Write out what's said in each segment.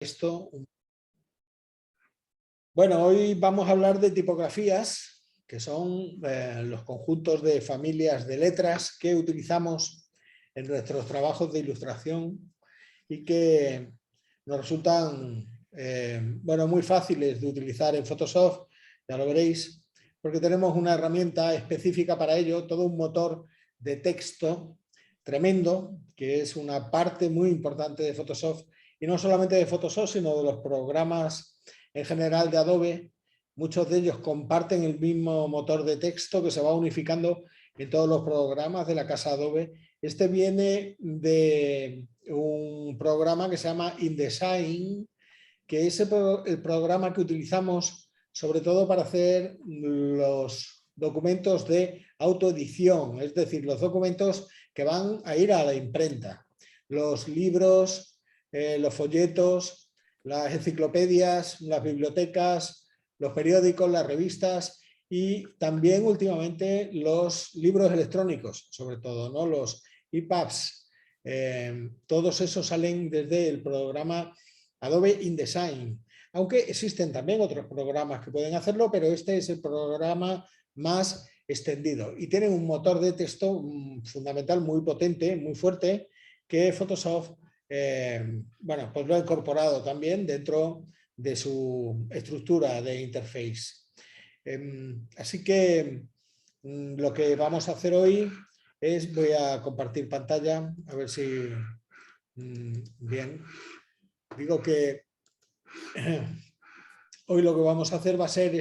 esto. Bueno, hoy vamos a hablar de tipografías, que son los conjuntos de familias de letras que utilizamos en nuestros trabajos de ilustración y que nos resultan bueno, muy fáciles de utilizar en Photoshop, ya lo veréis, porque tenemos una herramienta específica para ello, todo un motor de texto tremendo, que es una parte muy importante de Photoshop, y no solamente de Photoshop, sino de los programas en general de Adobe. Muchos de ellos comparten el mismo motor de texto que se va unificando en todos los programas de la casa Adobe. Este viene de un programa que se llama InDesign, que es el programa que utilizamos sobre todo para hacer los documentos de autoedición, es decir, los documentos que van a ir a la imprenta, los libros, los folletos, las enciclopedias, las bibliotecas, los periódicos, las revistas y también últimamente los libros electrónicos, sobre todo, ¿no? Los EPUBs. Todos esos salen desde el programa Adobe InDesign, aunque existen también otros programas que pueden hacerlo, pero este es el programa más extendido y tienen un motor de texto fundamental muy potente, muy fuerte, que Photoshop bueno, pues lo ha incorporado también dentro de su estructura de interface. Así que lo que vamos a hacer hoy es, voy a compartir pantalla, a ver si bien. Digo que hoy lo que vamos a hacer va a ser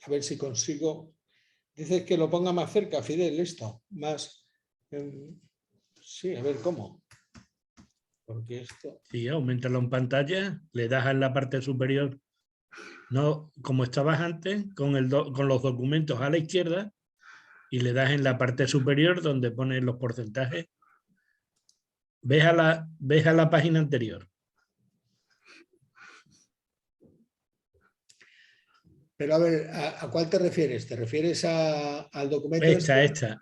a ver si consigo. Dices que lo ponga más cerca, Fidel, esto, más. Sí, a ver cómo. Porque esto. Sí, aumentalo en pantalla, le das en la parte superior, no como estabas antes, con los documentos a la izquierda y le das en la parte superior donde pones los porcentajes. Ves a la página anterior. Pero a ver, ¿a cuál te refieres? ¿Te refieres al documento? Esa.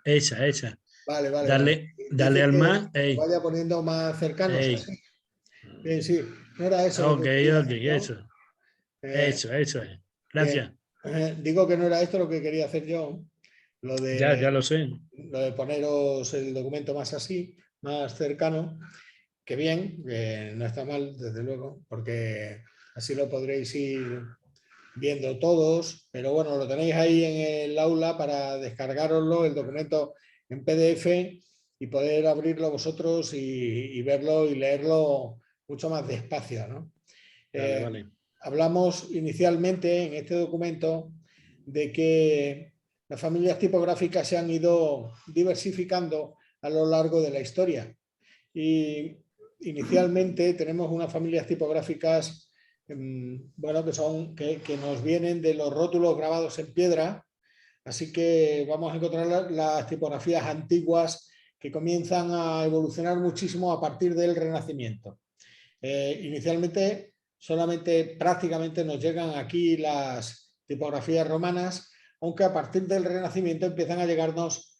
Vale. Dale al más. Que lo vaya poniendo más cercanos. Así. Bien, sí, no era eso lo que quería hacer, ¿no? Eso es. Gracias. Digo que no era esto lo que quería hacer yo. Ya lo sé. Lo de poneros el documento más así, más cercano. Que bien, no está mal, desde luego, porque así lo podréis ir viendo todos, pero bueno, lo tenéis ahí en el aula para descargaroslo, el documento en PDF y poder abrirlo vosotros y verlo y leerlo mucho más despacio, ¿no? Vale. Hablamos inicialmente en este documento de que las familias tipográficas se han ido diversificando a lo largo de la historia y inicialmente tenemos unas familias tipográficas bueno, que nos vienen de los rótulos grabados en piedra, así que vamos a encontrar las tipografías antiguas que comienzan a evolucionar muchísimo a partir del Renacimiento. Inicialmente solamente prácticamente nos llegan aquí las tipografías romanas, aunque a partir del Renacimiento empiezan a llegarnos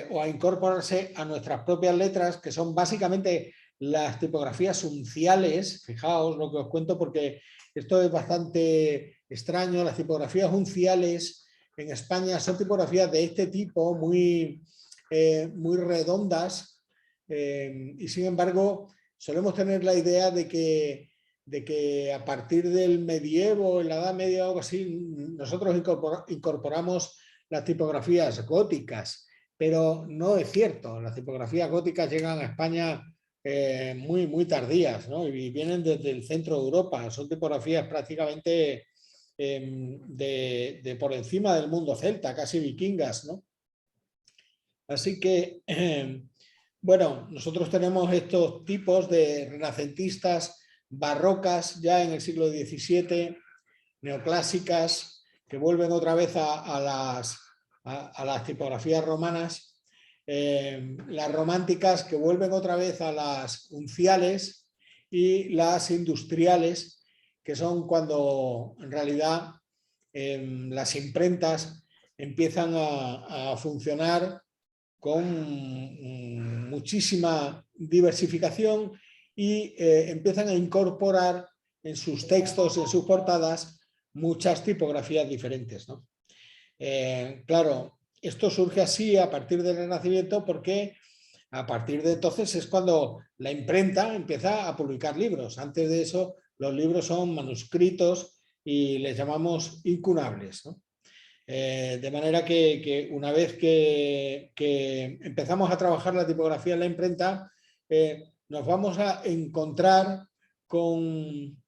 o a incorporarse a nuestras propias letras, que son básicamente las tipografías unciales. Fijaos lo que os cuento porque esto es bastante extraño. Las tipografías unciales en España son tipografías de este tipo, muy redondas, y sin embargo solemos tener la idea de que a partir del medievo, en la Edad Media o algo así, nosotros incorporamos las tipografías góticas, pero no es cierto. Las tipografías góticas llegan a España muy tardías, ¿no? Y vienen desde el centro de Europa. Son tipografías prácticamente de por encima del mundo celta, casi vikingas, ¿no? Así que, bueno, nosotros tenemos estos tipos de renacentistas, barrocas ya en el siglo XVII, neoclásicas, que vuelven otra vez a las tipografías romanas, las románticas que vuelven otra vez a las unciales y las industriales, que son cuando en realidad las imprentas empiezan a funcionar con muchísima diversificación y empiezan a incorporar en sus textos, en sus portadas, muchas tipografías diferentes, ¿no? Claro, esto surge así a partir del Renacimiento porque a partir de entonces es cuando la imprenta empieza a publicar libros. Antes de eso, los libros son manuscritos y les llamamos incunables, ¿no? De manera que una vez que empezamos a trabajar la tipografía en la imprenta, nos vamos a encontrar con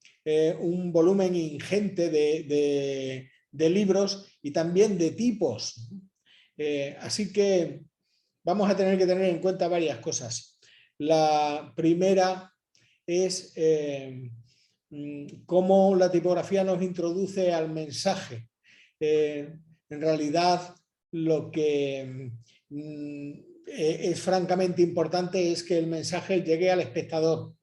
un volumen ingente de libros y también de tipos. Así que vamos a tener que tener en cuenta varias cosas. La primera es cómo la tipografía nos introduce al mensaje. En realidad, lo que es francamente importante es que el mensaje llegue al espectador.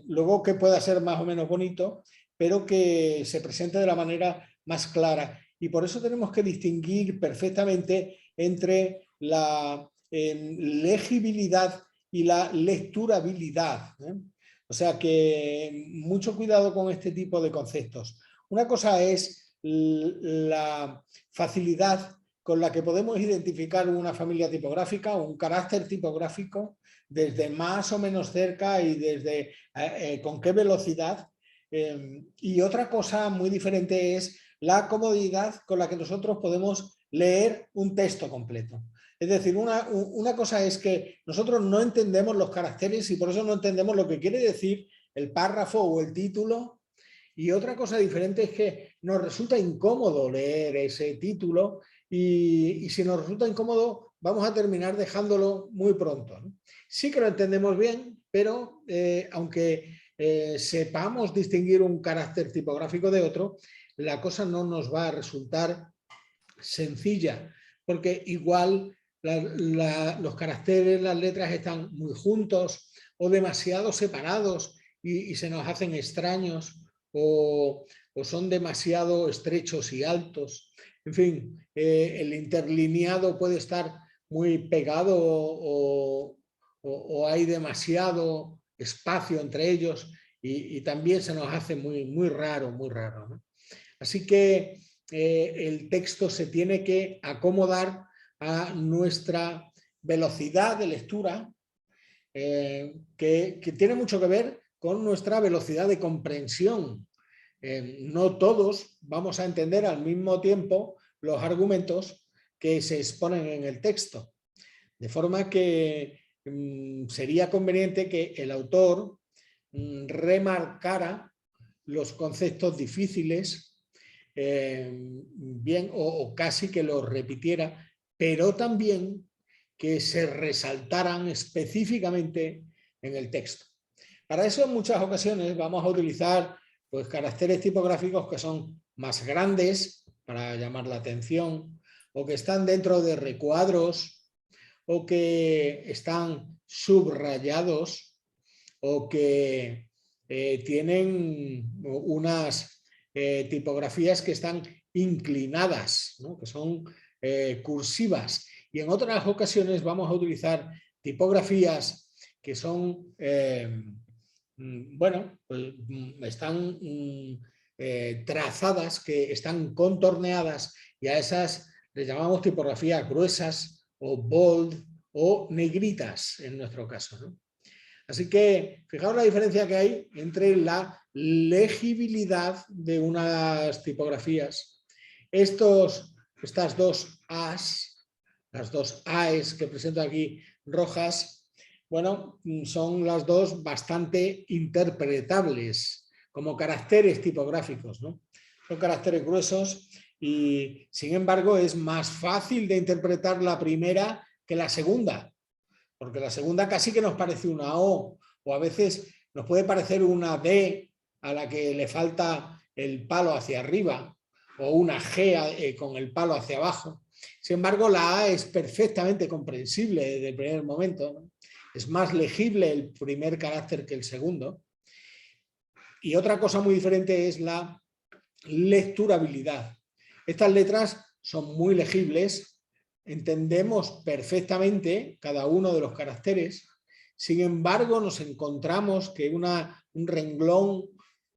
Luego que pueda ser más o menos bonito, pero que se presente de la manera más clara. Y por eso tenemos que distinguir perfectamente entre la legibilidad y la lecturabilidad. O sea que mucho cuidado con este tipo de conceptos. Una cosa es la facilidad con la que podemos identificar una familia tipográfica o un carácter tipográfico desde más o menos cerca y desde con qué velocidad. Y otra cosa muy diferente es la comodidad con la que nosotros podemos leer un texto completo. Es decir, una cosa es que nosotros no entendemos los caracteres y por eso no entendemos lo que quiere decir el párrafo o el título. Y otra cosa diferente es que nos resulta incómodo leer ese título y si nos resulta incómodo vamos a terminar dejándolo muy pronto, ¿no? Sí que lo entendemos bien, pero aunque sepamos distinguir un carácter tipográfico de otro, la cosa no nos va a resultar sencilla, porque igual los caracteres, las letras están muy juntos o demasiado separados y se nos hacen extraños o son demasiado estrechos y altos. En fin, el interlineado puede estar muy pegado o hay demasiado espacio entre ellos y también se nos hace muy raro, ¿no? Así que el texto se tiene que acomodar a nuestra velocidad de lectura, que tiene mucho que ver con nuestra velocidad de comprensión. No todos vamos a entender al mismo tiempo los argumentos que se exponen en el texto. De forma que sería conveniente que el autor remarcara los conceptos difíciles, bien o casi que los repitiera, pero también que se resaltaran específicamente en el texto. Para eso en muchas ocasiones vamos a utilizar pues, caracteres tipográficos que son más grandes para llamar la atención o que están dentro de recuadros o que están subrayados o que tienen unas tipografías que están inclinadas, ¿no? Que son cursivas. Y en otras ocasiones vamos a utilizar tipografías que son, bueno, pues, están trazadas, que están contorneadas y a esas les llamamos tipografías gruesas o bold o negritas en nuestro caso, ¿no? Así que fijaos la diferencia que hay entre la legibilidad de unas tipografías. Estas dos A's, las dos AES que presento aquí rojas, bueno, son las dos bastante interpretables como caracteres tipográficos, ¿no? Son caracteres gruesos y sin embargo es más fácil de interpretar la primera que la segunda. Porque la segunda casi que nos parece una O a veces nos puede parecer una D a la que le falta el palo hacia arriba o una G con el palo hacia abajo. Sin embargo, la A es perfectamente comprensible desde el primer momento, ¿no? Es más legible el primer carácter que el segundo. Y otra cosa muy diferente es la lecturabilidad. Estas letras son muy legibles, entendemos perfectamente cada uno de los caracteres. Sin embargo, nos encontramos que un renglón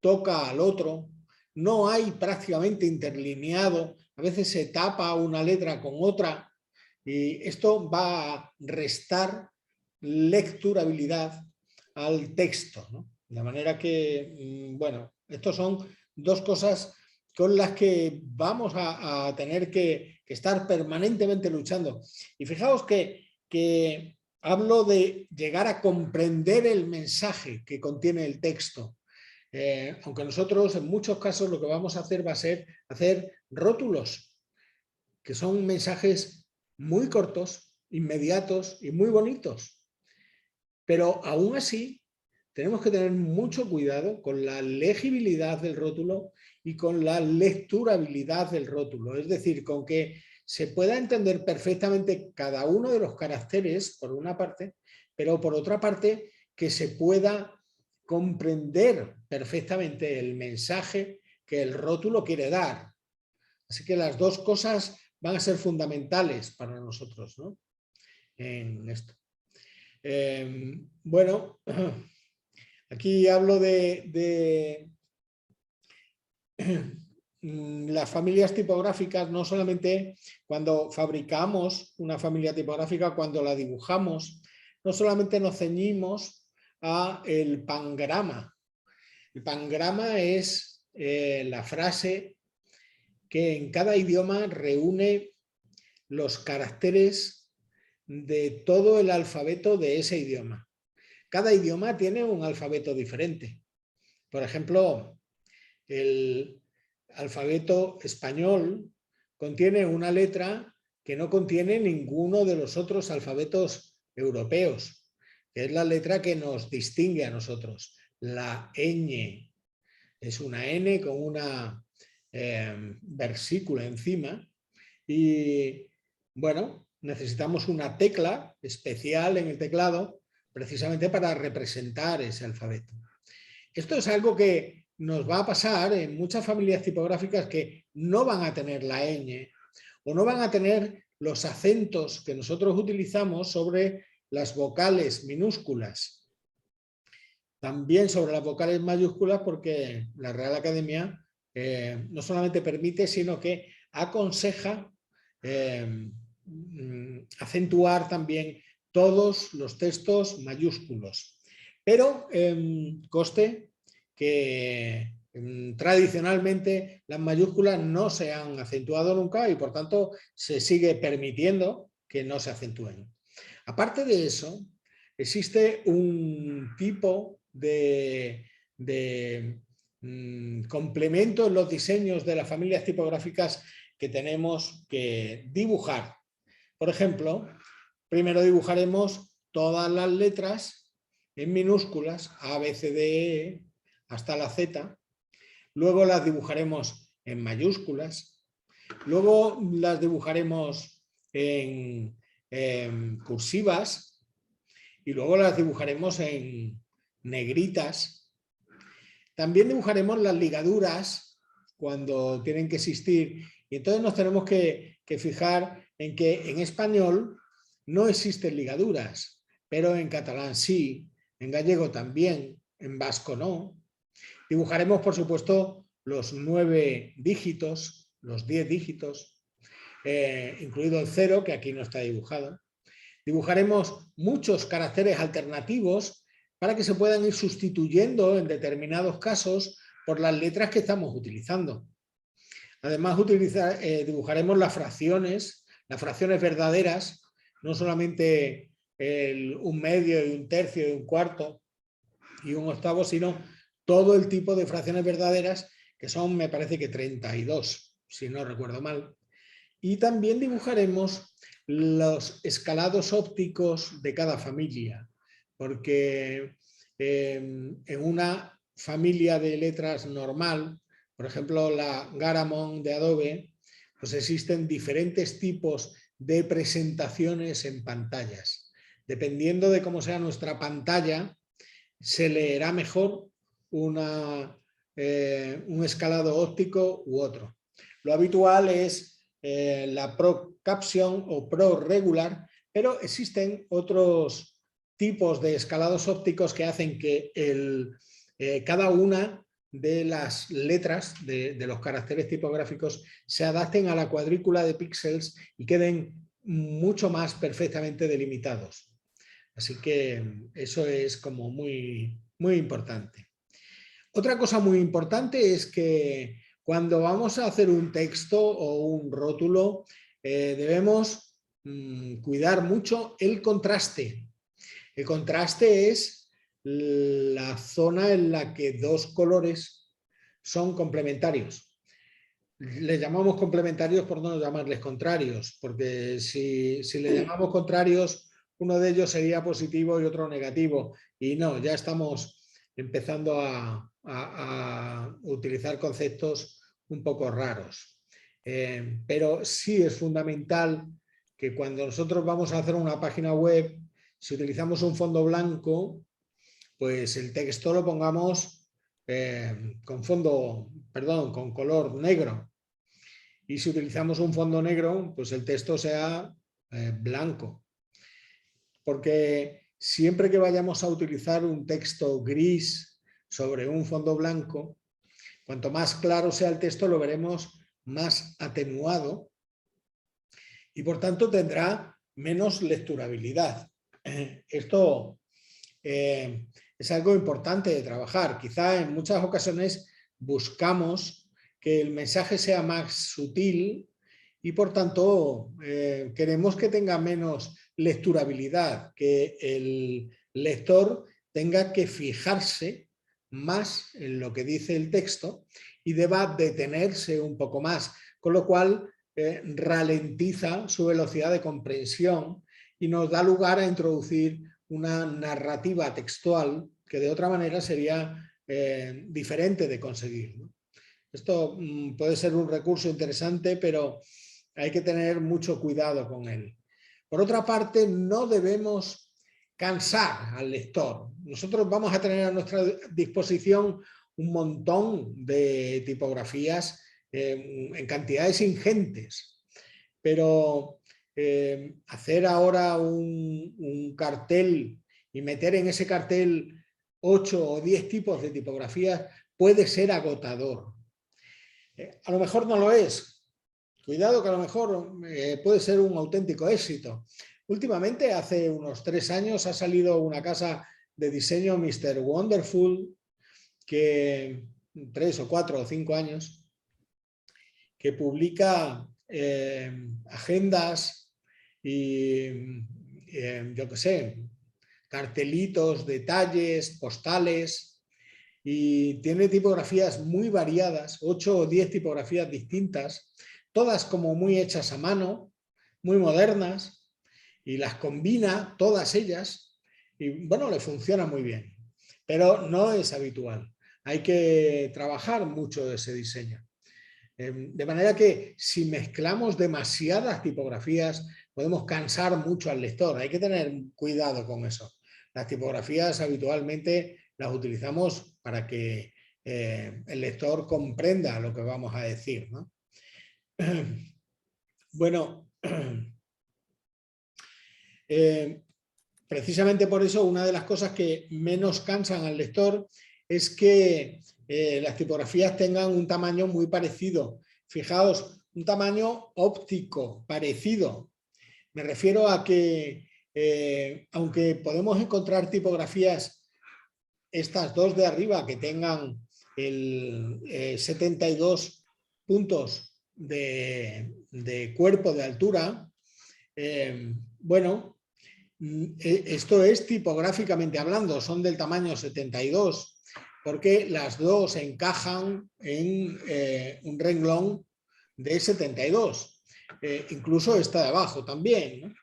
toca al otro, no hay prácticamente interlineado, a veces se tapa una letra con otra y esto va a restar lecturabilidad al texto, ¿no? De manera que, bueno, estos son dos cosas con las que vamos a tener que estar permanentemente luchando. Y fijaos que hablo de llegar a comprender el mensaje que contiene el texto. Aunque nosotros en muchos casos lo que vamos a hacer va a ser hacer rótulos, que son mensajes muy cortos, inmediatos y muy bonitos. Pero aún así tenemos que tener mucho cuidado con la legibilidad del rótulo y con la lecturabilidad del rótulo. Es decir, con que se pueda entender perfectamente cada uno de los caracteres, por una parte, pero por otra parte, que se pueda comprender perfectamente el mensaje que el rótulo quiere dar. Así que las dos cosas van a ser fundamentales para nosotros, ¿no? En esto. Bueno, aquí hablo de las familias tipográficas, no solamente cuando fabricamos una familia tipográfica, cuando la dibujamos, no solamente nos ceñimos a el pangrama. El pangrama es la frase que en cada idioma reúne los caracteres de todo el alfabeto de ese idioma. Cada idioma tiene un alfabeto diferente. Por ejemplo, el alfabeto español contiene una letra que no contiene ninguno de los otros alfabetos europeos, que es la letra que nos distingue a nosotros, la ñ. Es una N con una versícula encima y, bueno, necesitamos una tecla especial en el teclado precisamente para representar ese alfabeto. Esto es algo que nos va a pasar en muchas familias tipográficas que no van a tener la ñ o no van a tener los acentos que nosotros utilizamos sobre las vocales minúsculas. También sobre las vocales mayúsculas, porque la Real Academia no solamente permite, sino que aconseja acentuar también todos los textos mayúsculos. Pero conste que tradicionalmente las mayúsculas no se han acentuado nunca y por tanto se sigue permitiendo que no se acentúen. Aparte de eso, existe un tipo de complemento en los diseños de las familias tipográficas que tenemos que dibujar. Por ejemplo, primero dibujaremos todas las letras en minúsculas, A, B, C, D, E, hasta la Z. Luego las dibujaremos en mayúsculas. Luego las dibujaremos en cursivas. Y luego las dibujaremos en negritas. También dibujaremos las ligaduras cuando tienen que existir. Y entonces nos tenemos que fijar en que en español no existen ligaduras, pero en catalán sí, en gallego también, en vasco no. Dibujaremos, por supuesto, los 9 dígitos, los 10 dígitos, incluido el 0, que aquí no está dibujado. Dibujaremos muchos caracteres alternativos para que se puedan ir sustituyendo en determinados casos por las letras que estamos utilizando. Además, dibujaremos las fracciones verdaderas, no solamente un medio y un tercio y un cuarto y un octavo, sino todo el tipo de fracciones verdaderas, que son, me parece que 32, si no recuerdo mal. Y también dibujaremos los escalados ópticos de cada familia, porque en una familia de letras normal, por ejemplo la Garamond de Adobe, pues existen diferentes tipos de presentaciones en pantallas. Dependiendo de cómo sea nuestra pantalla, se leerá mejor un escalado óptico u otro. Lo habitual es la Pro Caption o Pro Regular, pero existen otros tipos de escalados ópticos que hacen que cada una de las letras de los caracteres tipográficos se adapten a la cuadrícula de píxeles y queden mucho más perfectamente delimitados. Así que eso es como muy, muy importante. Otra cosa muy importante es que cuando vamos a hacer un texto o un rótulo, debemos cuidar mucho el contraste. El contraste es la zona en la que dos colores son complementarios. Les llamamos complementarios por no llamarles contrarios, porque si le llamamos contrarios, uno de ellos sería positivo y otro negativo. Y no, ya estamos empezando a utilizar conceptos un poco raros. Pero sí es fundamental que cuando nosotros vamos a hacer una página web, si utilizamos un fondo blanco, pues el texto lo pongamos con color negro. Y si utilizamos un fondo negro, pues el texto sea blanco. Porque siempre que vayamos a utilizar un texto gris sobre un fondo blanco, cuanto más claro sea el texto, lo veremos más atenuado y por tanto tendrá menos lecturabilidad. Esto es algo importante de trabajar. Quizá en muchas ocasiones buscamos que el mensaje sea más sutil y por tanto queremos que tenga menos lecturabilidad, que el lector tenga que fijarse más en lo que dice el texto y deba detenerse un poco más, con lo cual ralentiza su velocidad de comprensión y nos da lugar a introducir una narrativa textual que de otra manera sería diferente de conseguir, ¿no? Esto puede ser un recurso interesante, pero hay que tener mucho cuidado con él. Por otra parte, no debemos cansar al lector. Nosotros vamos a tener a nuestra disposición un montón de tipografías en cantidades ingentes, pero hacer ahora un cartel y meter en ese cartel 8 o 10 tipos de tipografías puede ser agotador. A lo mejor no lo es. Cuidado que a lo mejor puede ser un auténtico éxito. Últimamente, hace unos 3 años, ha salido una casa de diseño, Mr. Wonderful, que 3 o 4 o 5 años, que publica agendas y yo qué sé, cartelitos, detalles, postales, y tiene tipografías muy variadas, 8 o 10 tipografías distintas, todas como muy hechas a mano, muy modernas, y las combina todas ellas y bueno, le funciona muy bien, pero no es habitual. Hay que trabajar mucho ese diseño. De manera que si mezclamos demasiadas tipografías podemos cansar mucho al lector. Hay que tener cuidado con eso. Las tipografías habitualmente las utilizamos para que el lector comprenda lo que vamos a decir, ¿no? Bueno, precisamente por eso una de las cosas que menos cansan al lector es que las tipografías tengan un tamaño muy parecido. Fijaos, un tamaño óptico parecido. Me refiero a que aunque podemos encontrar tipografías, estas dos de arriba, que tengan el 72 puntos de cuerpo de altura, bueno, esto es tipográficamente hablando, son del tamaño 72, porque las dos encajan en un renglón de 72. Incluso esta de abajo también, ¿no?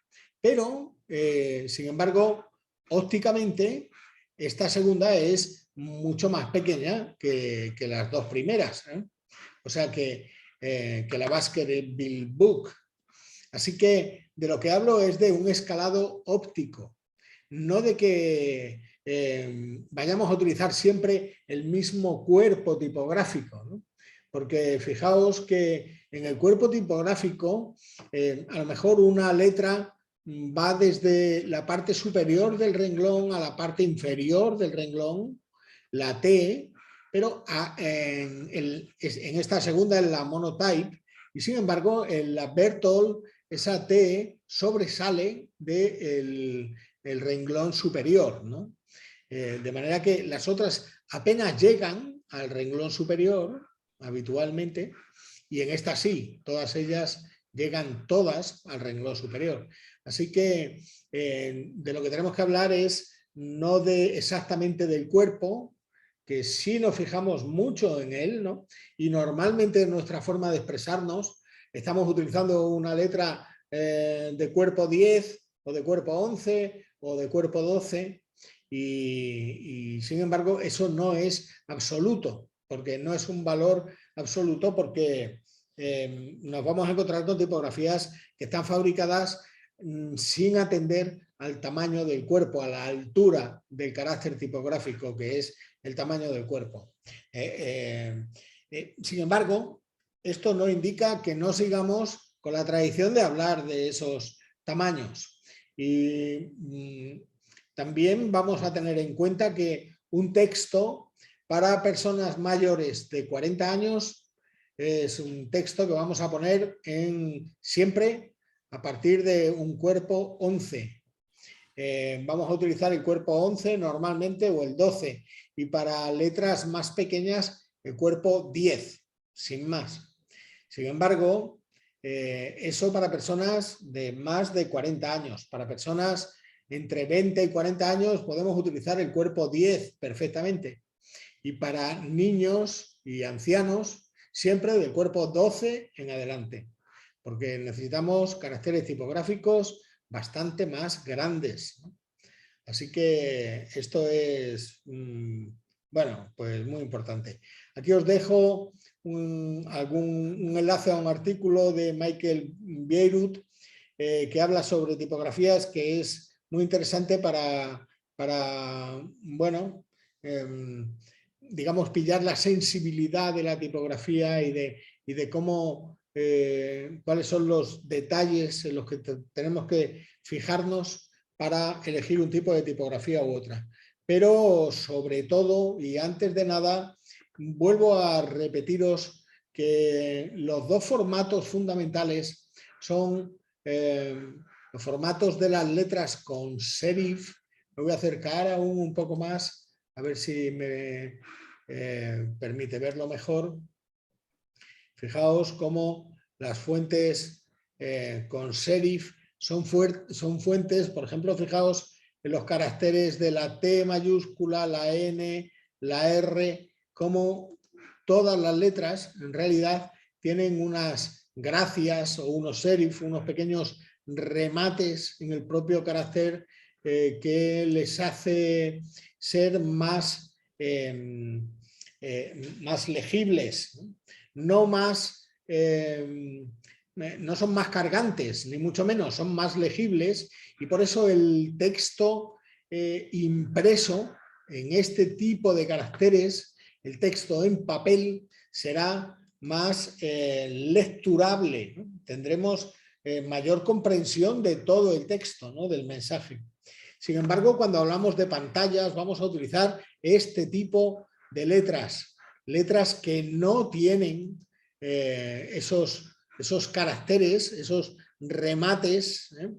Pero, sin embargo, ópticamente, esta segunda es mucho más pequeña que las dos primeras, ¿eh? O sea que la Baskerville Book. Así que de lo que hablo es de un escalado óptico, no de que vayamos a utilizar siempre el mismo cuerpo tipográfico, ¿no? Porque fijaos que en el cuerpo tipográfico a lo mejor una letra va desde la parte superior del renglón a la parte inferior del renglón, la T, pero en esta segunda, en la monotype, y sin embargo en la Berthold esa T sobresale del renglón superior, ¿no? De manera que las otras apenas llegan al renglón superior habitualmente, y en esta sí, todas ellas llegan todas al renglón superior. Así que de lo que tenemos que hablar es no de exactamente del cuerpo, que sí nos fijamos mucho en él, ¿no? Y normalmente en nuestra forma de expresarnos estamos utilizando una letra de cuerpo 10 o de cuerpo 11 o de cuerpo 12 y sin embargo eso no es absoluto, porque no es un valor absoluto, porque nos vamos a encontrar con tipografías que están fabricadas sin atender al tamaño del cuerpo, a la altura del carácter tipográfico, que es el tamaño del cuerpo. Sin embargo, esto no indica que no sigamos con la tradición de hablar de esos tamaños. Y también vamos a tener en cuenta que un texto para personas mayores de 40 años es un texto que vamos a poner siempre a partir de un cuerpo 11. Vamos a utilizar el cuerpo 11 normalmente, o el 12, y para letras más pequeñas el cuerpo 10, sin más. Sin embargo, eso para personas de más de 40 años. Para personas entre 20 y 40 años podemos utilizar el cuerpo 10 perfectamente. Y para niños y ancianos, siempre del cuerpo 12 en adelante, porque necesitamos caracteres tipográficos bastante más grandes, ¿no? Así que esto es, bueno, pues muy importante. Aquí os dejo un enlace a un artículo de Michael Bierut que habla sobre tipografías, que es muy interesante para bueno, digamos, pillar la sensibilidad de la tipografía y de cómo, cuáles son los detalles en los que tenemos que fijarnos para elegir un tipo de tipografía u otra. Pero sobre todo, y antes de nada, vuelvo a repetiros que los dos formatos fundamentales son los formatos de las letras con serif. Me voy a acercar aún un poco más, a ver si me permite verlo mejor. Fijaos cómo las fuentes con serif son fuentes, por ejemplo, fijaos en los caracteres de la T mayúscula, la N, la R, como todas las letras en realidad tienen unas gracias o unos serif, unos pequeños remates en el propio carácter que les hace ser más, más legibles, no más, no son más cargantes, ni mucho menos, son más legibles, y por eso el texto impreso en este tipo de caracteres, el texto en papel, será más lecturable, ¿no? Tendremos mayor comprensión de todo el texto, ¿no? Del mensaje. Sin embargo, cuando hablamos de pantallas, vamos a utilizar este tipo de letras, letras que no tienen esos caracteres, esos remates, ¿eh?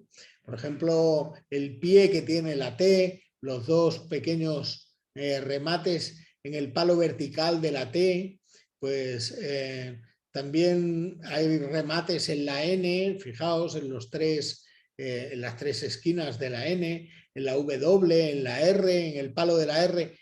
Por ejemplo, el pie que tiene la T, los dos pequeños remates en el palo vertical de la T, pues también hay remates en la N, fijaos en en las tres esquinas de la N, en la W, en la R, en el palo de la R.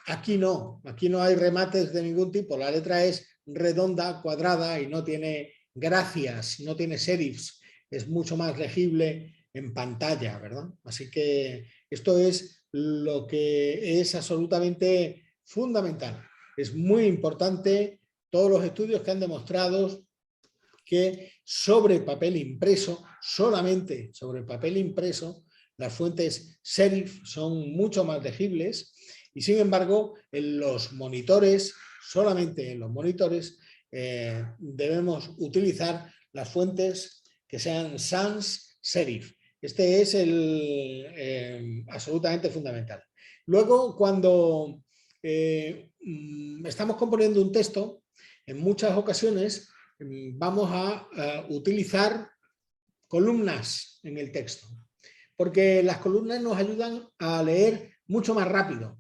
Aquí no hay remates de ningún tipo, la letra es redonda, cuadrada y no tiene gracias, no tiene serifs, es mucho más legible en pantalla, ¿verdad? Así que esto es lo que es absolutamente fundamental. Es muy importante todos los estudios que han demostrado que sobre papel impreso, solamente sobre papel impreso, las fuentes serif son mucho más legibles y sin embargo en los monitores, solamente en los monitores, debemos utilizar las fuentes que sean sans serif. Este es absolutamente fundamental. Luego, cuando estamos componiendo un texto, en muchas ocasiones vamos a utilizar columnas en el texto, porque las columnas nos ayudan a leer mucho más rápido.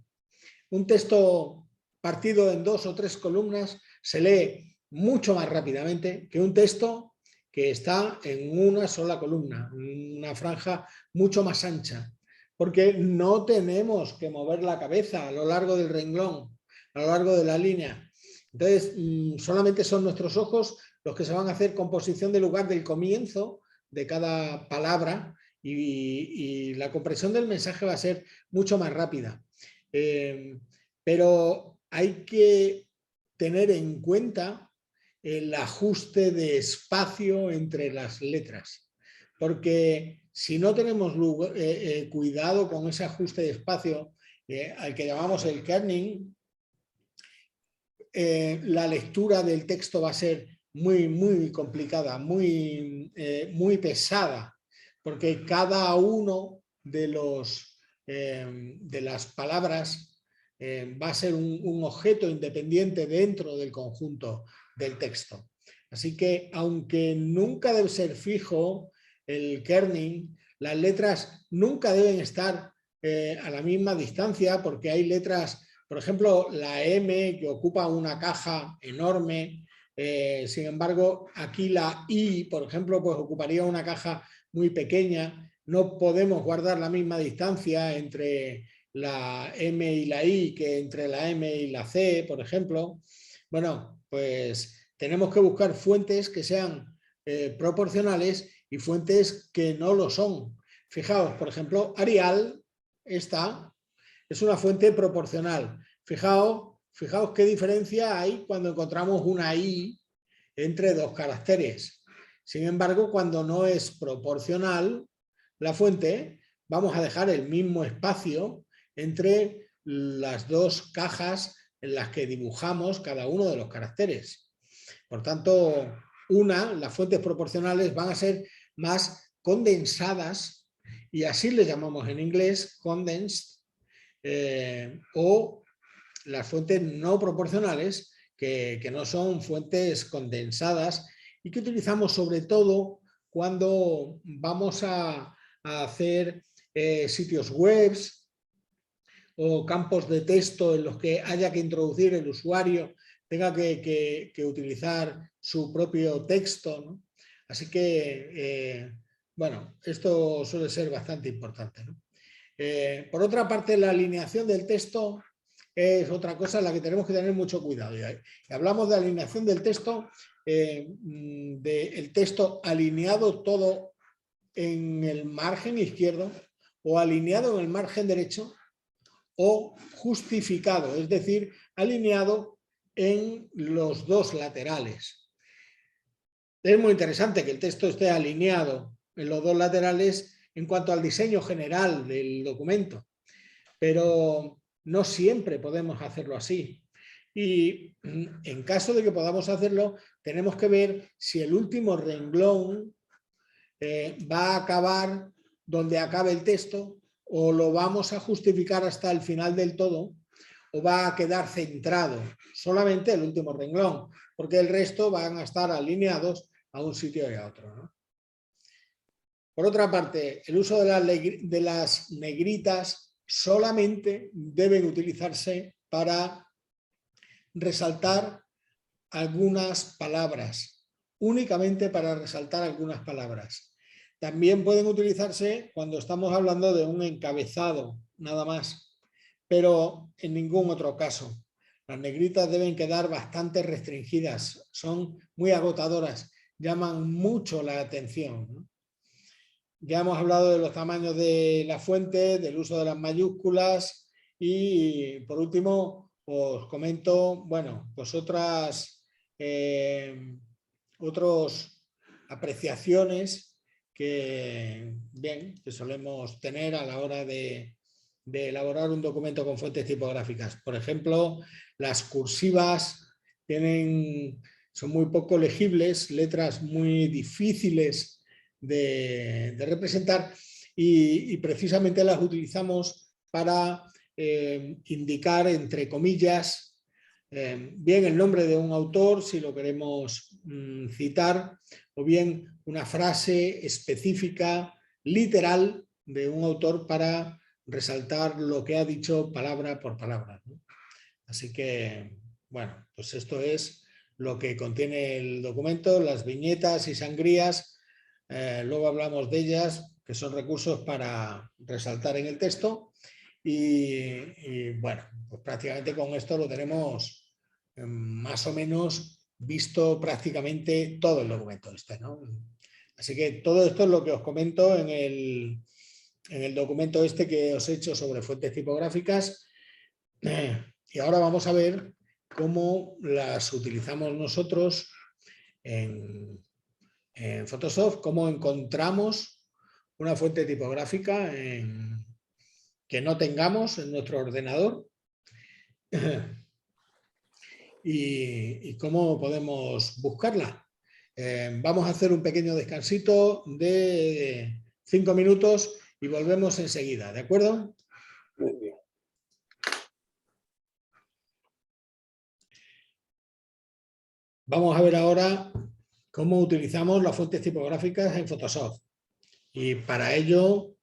Un texto partido en 2 o 3 columnas se lee mucho más rápidamente que un texto que está en una sola columna, una franja mucho más ancha, porque no tenemos que mover la cabeza a lo largo del renglón, a lo largo de la línea. Entonces, solamente son nuestros ojos los que se van a hacer composición del lugar del comienzo de cada palabra y la comprensión del mensaje va a ser mucho más rápida. Pero hay que tener en cuenta el ajuste de espacio entre las letras, porque si no tenemos cuidado con ese ajuste de espacio, al que llamamos el kerning, la lectura del texto va a ser muy complicada, muy pesada, porque cada uno de las palabras va a ser un objeto independiente dentro del conjunto del texto. Así que, aunque nunca debe ser fijo el kerning, las letras nunca deben estar a la misma distancia, porque hay letras, por ejemplo, la M, que ocupa una caja enorme, sin embargo, aquí la I, por ejemplo, pues ocuparía una caja muy pequeña. No podemos guardar la misma distancia entre la M y la I que entre la M y la C, por ejemplo. Bueno, pues tenemos que buscar fuentes que sean proporcionales y fuentes que no lo son. Fijaos, por ejemplo, Arial, esta es una fuente proporcional. Fijaos qué diferencia hay cuando encontramos una I entre 2 caracteres. Sin embargo, cuando no es proporcional la fuente, vamos a dejar el mismo espacio entre las 2 cajas en las que dibujamos cada uno de los caracteres. Por tanto, las fuentes proporcionales van a ser más condensadas y así les llamamos en inglés condensed, o las fuentes no proporcionales, que no son fuentes condensadas y que utilizamos sobre todo cuando vamos a hacer sitios web o campos de texto en los que haya que introducir el usuario, tenga que utilizar su propio texto, ¿no? Así que, bueno, esto suele ser bastante importante, ¿no? Por otra parte, la alineación del texto es otra cosa en la que tenemos que tener mucho cuidado. Y hablamos de alineación del texto, del texto alineado todo en el margen izquierdo o alineado en el margen derecho o justificado, es decir, alineado en los 2 laterales. Es muy interesante que el texto esté alineado en los 2 laterales en cuanto al diseño general del documento, pero no siempre podemos hacerlo así. Y en caso de que podamos hacerlo, tenemos que ver si el último renglón va a acabar donde acabe el texto, o lo vamos a justificar hasta el final del todo, o va a quedar centrado solamente el último renglón, porque el resto van a estar alineados a un sitio y a otro, ¿no? Por otra parte, el uso de las negritas solamente deben utilizarse para resaltar algunas palabras, únicamente para resaltar algunas palabras. También pueden utilizarse cuando estamos hablando de un encabezado, nada más, pero en ningún otro caso. Las negritas deben quedar bastante restringidas, son muy agotadoras, llaman mucho la atención, ¿no? Ya hemos hablado de los tamaños de la fuente, del uso de las mayúsculas y, por último, os comento, bueno, pues otras apreciaciones que solemos tener a la hora de elaborar un documento con fuentes tipográficas. Por ejemplo, las cursivas son muy poco legibles, letras muy difíciles de representar, y precisamente las utilizamos para indicar, entre comillas, bien el nombre de un autor, si lo queremos citar, o bien una frase específica, literal, de un autor para resaltar lo que ha dicho palabra por palabra, ¿no? Así que, bueno, pues esto es lo que contiene el documento, las viñetas y sangrías. Luego hablamos de ellas, que son recursos para resaltar en el texto. Y bueno, pues prácticamente con esto lo tenemos más o menos visto prácticamente todo el documento este, ¿no? Así que todo esto es lo que os comento en el documento este que os he hecho sobre fuentes tipográficas. Y ahora vamos a ver cómo las utilizamos nosotros en Photoshop, cómo encontramos una fuente tipográfica que no tengamos en nuestro ordenador y cómo podemos buscarla. Vamos a hacer un pequeño descansito de 5 minutos y volvemos enseguida, ¿de acuerdo? Muy bien. Vamos a ver ahora cómo utilizamos las fuentes tipográficas en Photoshop. Y para ello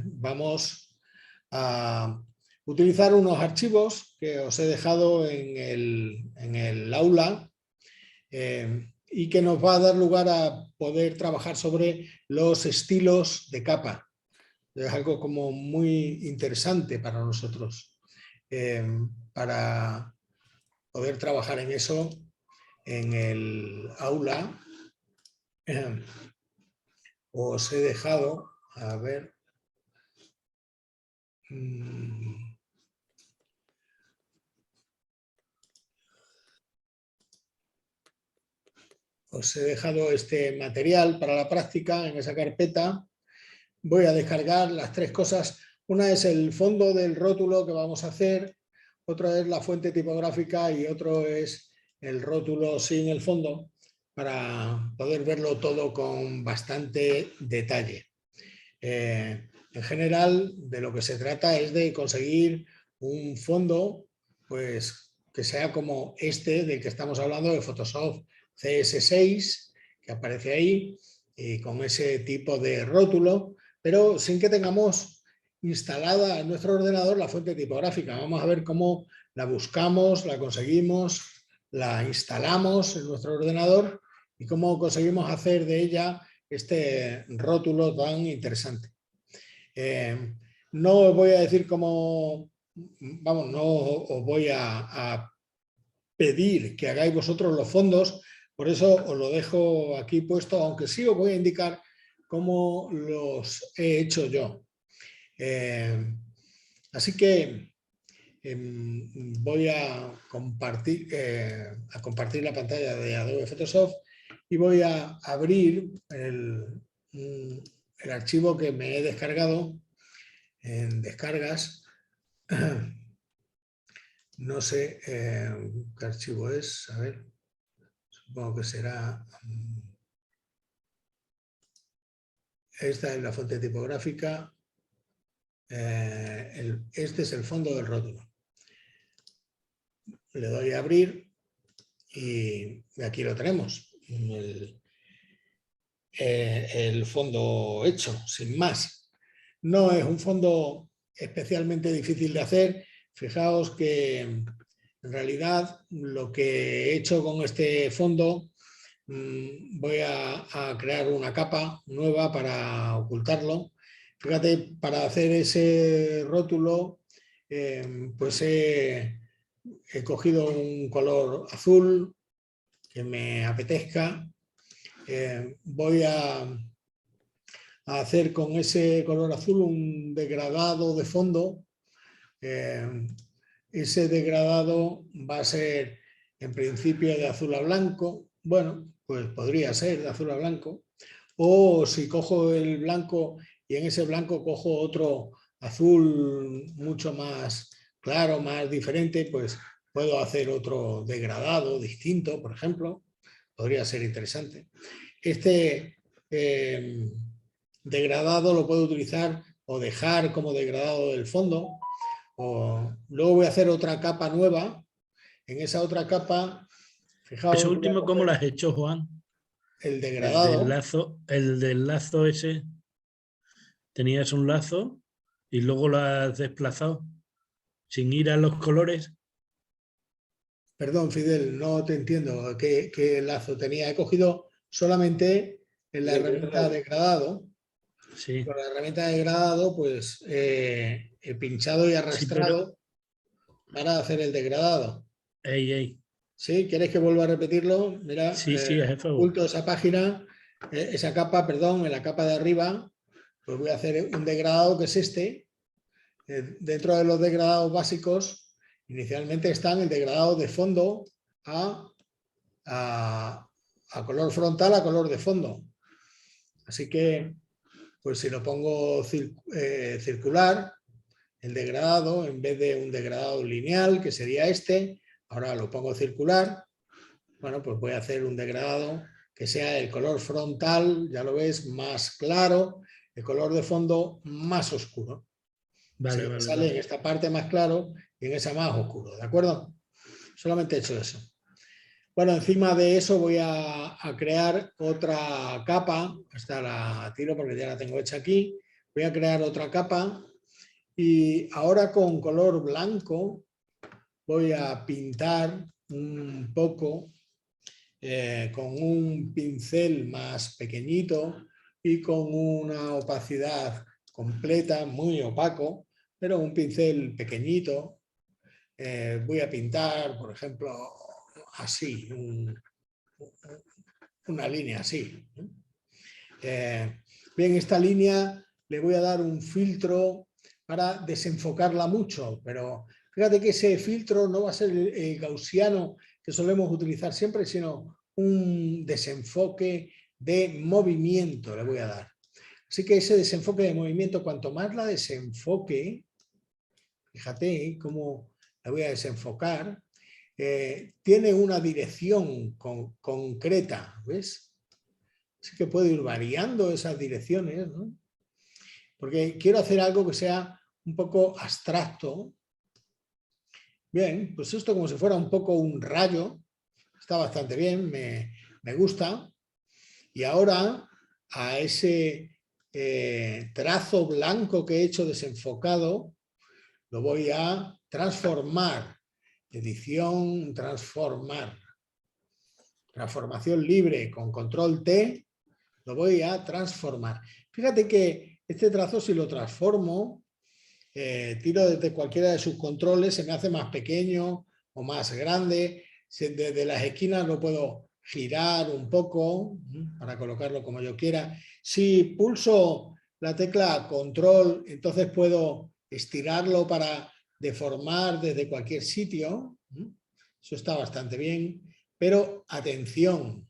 vamos a utilizar unos archivos que os he dejado en el aula y que nos va a dar lugar a poder trabajar sobre los estilos de capa. Es algo como muy interesante para nosotros, para poder trabajar en eso en el aula. Os he dejado, a ver, os he dejado este material para la práctica en esa carpeta. Voy a descargar las tres cosas. Una es el fondo del rótulo que vamos a hacer, otra es la fuente tipográfica y otro es el rótulo sin el fondo, para poder verlo todo con bastante detalle. En general, de lo que se trata es de conseguir un fondo pues, que sea como este del que estamos hablando, de Photoshop CS6, que aparece ahí, y con ese tipo de rótulo, pero sin que tengamos instalada en nuestro ordenador la fuente tipográfica. Vamos a ver cómo la buscamos, la conseguimos, la instalamos en nuestro ordenador y cómo conseguimos hacer de ella este rótulo tan interesante. No os voy a decir cómo, vamos, no os voy a pedir que hagáis vosotros los fondos, por eso os lo dejo aquí puesto, aunque sí os voy a indicar cómo los he hecho yo. Así que voy a compartir la pantalla de Adobe Photoshop y voy a abrir el archivo que me he descargado en descargas. No sé qué archivo es, a ver, supongo que será... Esta es la fuente tipográfica. Este es el fondo del rótulo. Le doy a abrir y aquí lo tenemos. El fondo hecho, sin más. No es un fondo especialmente difícil de hacer. Fijaos que en realidad lo que he hecho con este fondo, voy a crear una capa nueva para ocultarlo. Fíjate, para hacer ese rótulo, pues he cogido un color azul que me apetezca. Voy a hacer con ese color azul un degradado de fondo. Ese degradado va a ser en principio de azul a blanco. Bueno, pues podría ser de azul a blanco. O si cojo el blanco y en ese blanco cojo otro azul mucho más claro, más diferente, pues puedo hacer otro degradado distinto, por ejemplo. Podría ser interesante. Este degradado lo puedo utilizar o dejar como degradado del fondo. Luego voy a hacer otra capa nueva. En esa otra capa, fijaos, Eso voy a último, ¿cómo lo coger has hecho, Juan? el degradado. El del lazo ese, tenías un lazo y luego lo has desplazado sin ir a los colores. Perdón, Fidel, no te entiendo qué lazo tenía. He cogido solamente en la herramienta degradado. Sí, Con la herramienta degradado, pues he pinchado y sí, pero... arrastrado para hacer el degradado. Ey, ey. ¿Sí? ¿Quieres que vuelva a repetirlo? Mira, Sí, sí, jefe. oculto esa página, esa capa, perdón, en la capa de arriba, pues voy a hacer un degradado que es este. Dentro de los degradados básicos, inicialmente están el degradado de fondo a color frontal, a color de fondo. Así que, pues si lo pongo circular, el degradado, en vez de un degradado lineal, que sería este, ahora lo pongo circular. Bueno, pues voy a hacer un degradado que sea el color frontal, ya lo ves, más claro, el color de fondo más oscuro. Así Vale, que vale, sale en vale. esta parte más claro y en esa más oscuro, ¿de acuerdo? Solamente he hecho eso. Bueno, encima de eso voy a crear otra capa, esta la tiro porque ya la tengo hecha aquí, voy a crear otra capa y ahora con color blanco voy a pintar un poco con un pincel más pequeñito y con una opacidad completa, muy opaco, pero un pincel pequeñito. Voy a pintar, por ejemplo, así, una línea así. Bien, esta línea le voy a dar un filtro para desenfocarla mucho, pero fíjate que ese filtro no va a ser el gaussiano que solemos utilizar siempre, sino un desenfoque de movimiento le voy a dar. Así que ese desenfoque de movimiento, cuanto más la desenfoque, fíjate cómo la voy a desenfocar, tiene una dirección concreta, ¿ves? Así que puedo ir variando esas direcciones, ¿no? Porque quiero hacer algo que sea un poco abstracto. Bien, pues esto como si fuera un poco un rayo, está bastante bien, me gusta. Y ahora a ese trazo blanco que he hecho desenfocado, lo voy a transformar. Edición, transformar. Transformación libre con control T, lo voy a transformar. Fíjate que este trazo, si lo transformo, tiro desde cualquiera de sus controles, se me hace más pequeño o más grande. Desde las esquinas lo puedo girar un poco para colocarlo como yo quiera. Si pulso la tecla control, entonces puedo estirarlo para deformar desde cualquier sitio. Eso está bastante bien. Pero atención,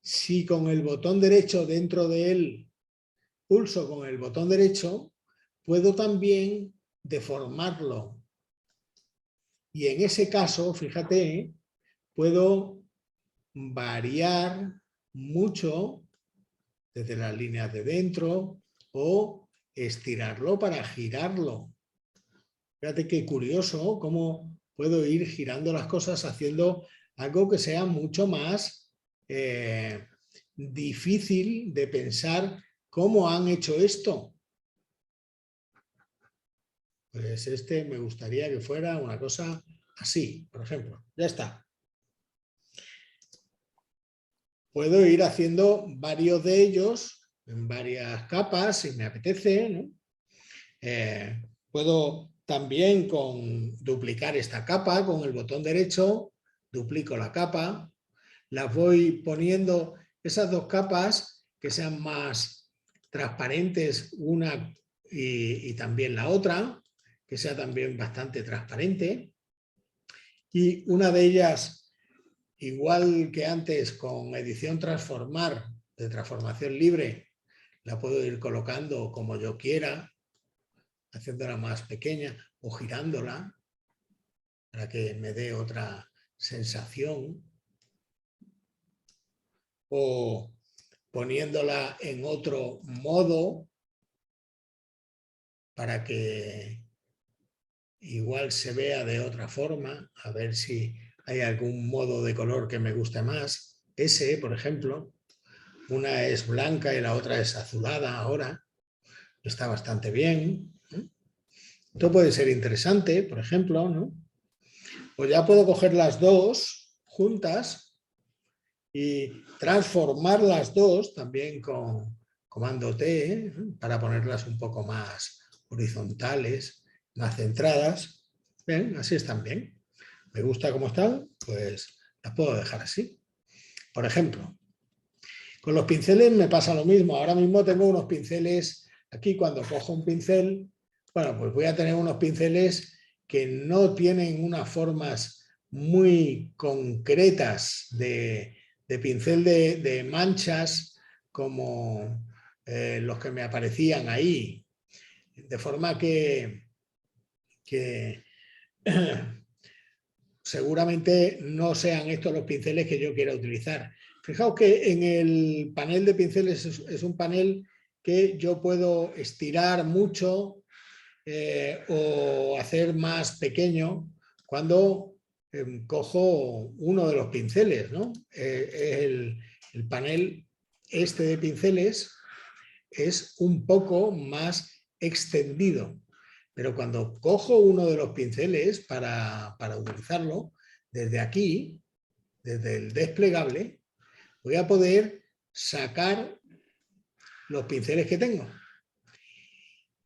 si con el botón derecho dentro de él pulso con el botón derecho, puedo también deformarlo. Y en ese caso, fíjate, puedo variar mucho desde las líneas de dentro o estirarlo para girarlo. Fíjate qué curioso cómo puedo ir girando las cosas haciendo algo que sea mucho más difícil de pensar cómo han hecho esto. Pues este me gustaría que fuera una cosa así, por ejemplo. Ya está. Puedo ir haciendo varios de ellos en varias capas si me apetece, ¿no? Puedo también duplicar esta capa con el botón derecho, duplico la capa, las voy poniendo, esas dos capas que sean más transparentes una y también la otra, que sea también bastante transparente. Y una de ellas, igual que antes con edición transformar, de transformación libre, la puedo ir colocando como yo quiera, haciéndola más pequeña o girándola para que me dé otra sensación. O poniéndola en otro modo para que igual se vea de otra forma, a ver si hay algún modo de color que me guste más. Ese, por ejemplo, una es blanca y la otra es azulada ahora, está bastante bien. Esto puede ser interesante, por ejemplo, ¿no? Pues ya puedo coger las dos juntas y transformar las dos también con comando T, para ponerlas un poco más horizontales, más centradas. Bien, así están bien. Me gusta cómo están, pues las puedo dejar así. Por ejemplo, con los pinceles me pasa lo mismo. Ahora mismo tengo unos pinceles aquí. Cuando cojo un pincel, bueno, pues voy a tener unos pinceles que no tienen unas formas muy concretas de pincel de manchas como los que me aparecían ahí. De forma que seguramente no sean estos los pinceles que yo quiera utilizar. Fijaos que en el panel de pinceles es un panel que yo puedo estirar mucho o hacer más pequeño cuando cojo uno de los pinceles, ¿no? El panel este de pinceles es un poco más extendido. Pero cuando cojo uno de los pinceles para utilizarlo, desde aquí, desde el desplegable, voy a poder sacar los pinceles que tengo.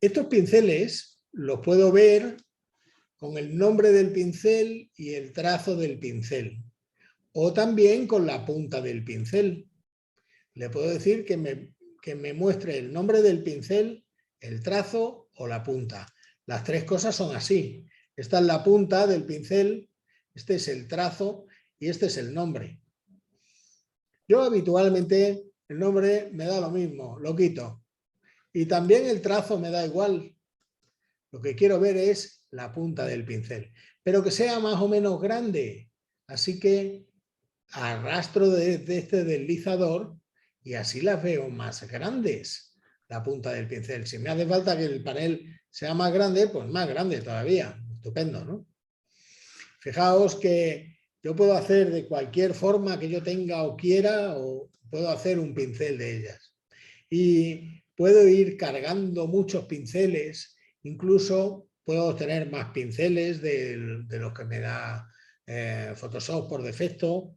Estos pinceles los puedo ver con el nombre del pincel y el trazo del pincel. O también con la punta del pincel. Le puedo decir que me muestre el nombre del pincel, el trazo o la punta. Las tres cosas son así. Esta es la punta del pincel, este es el trazo y este es el nombre. Yo habitualmente el nombre me da lo mismo, lo quito. Y también el trazo me da igual. Lo que quiero ver es la punta del pincel, pero que sea más o menos grande. Así que arrastro desde este deslizador y así las veo más grandes, la punta del pincel. Si me hace falta que el panel sea más grande, pues más grande todavía. Estupendo, ¿no? Fijaos que yo puedo hacer de cualquier forma que yo tenga o quiera, o puedo hacer un pincel de ellas. Y puedo ir cargando muchos pinceles, incluso puedo tener más pinceles de los que me da Photoshop por defecto.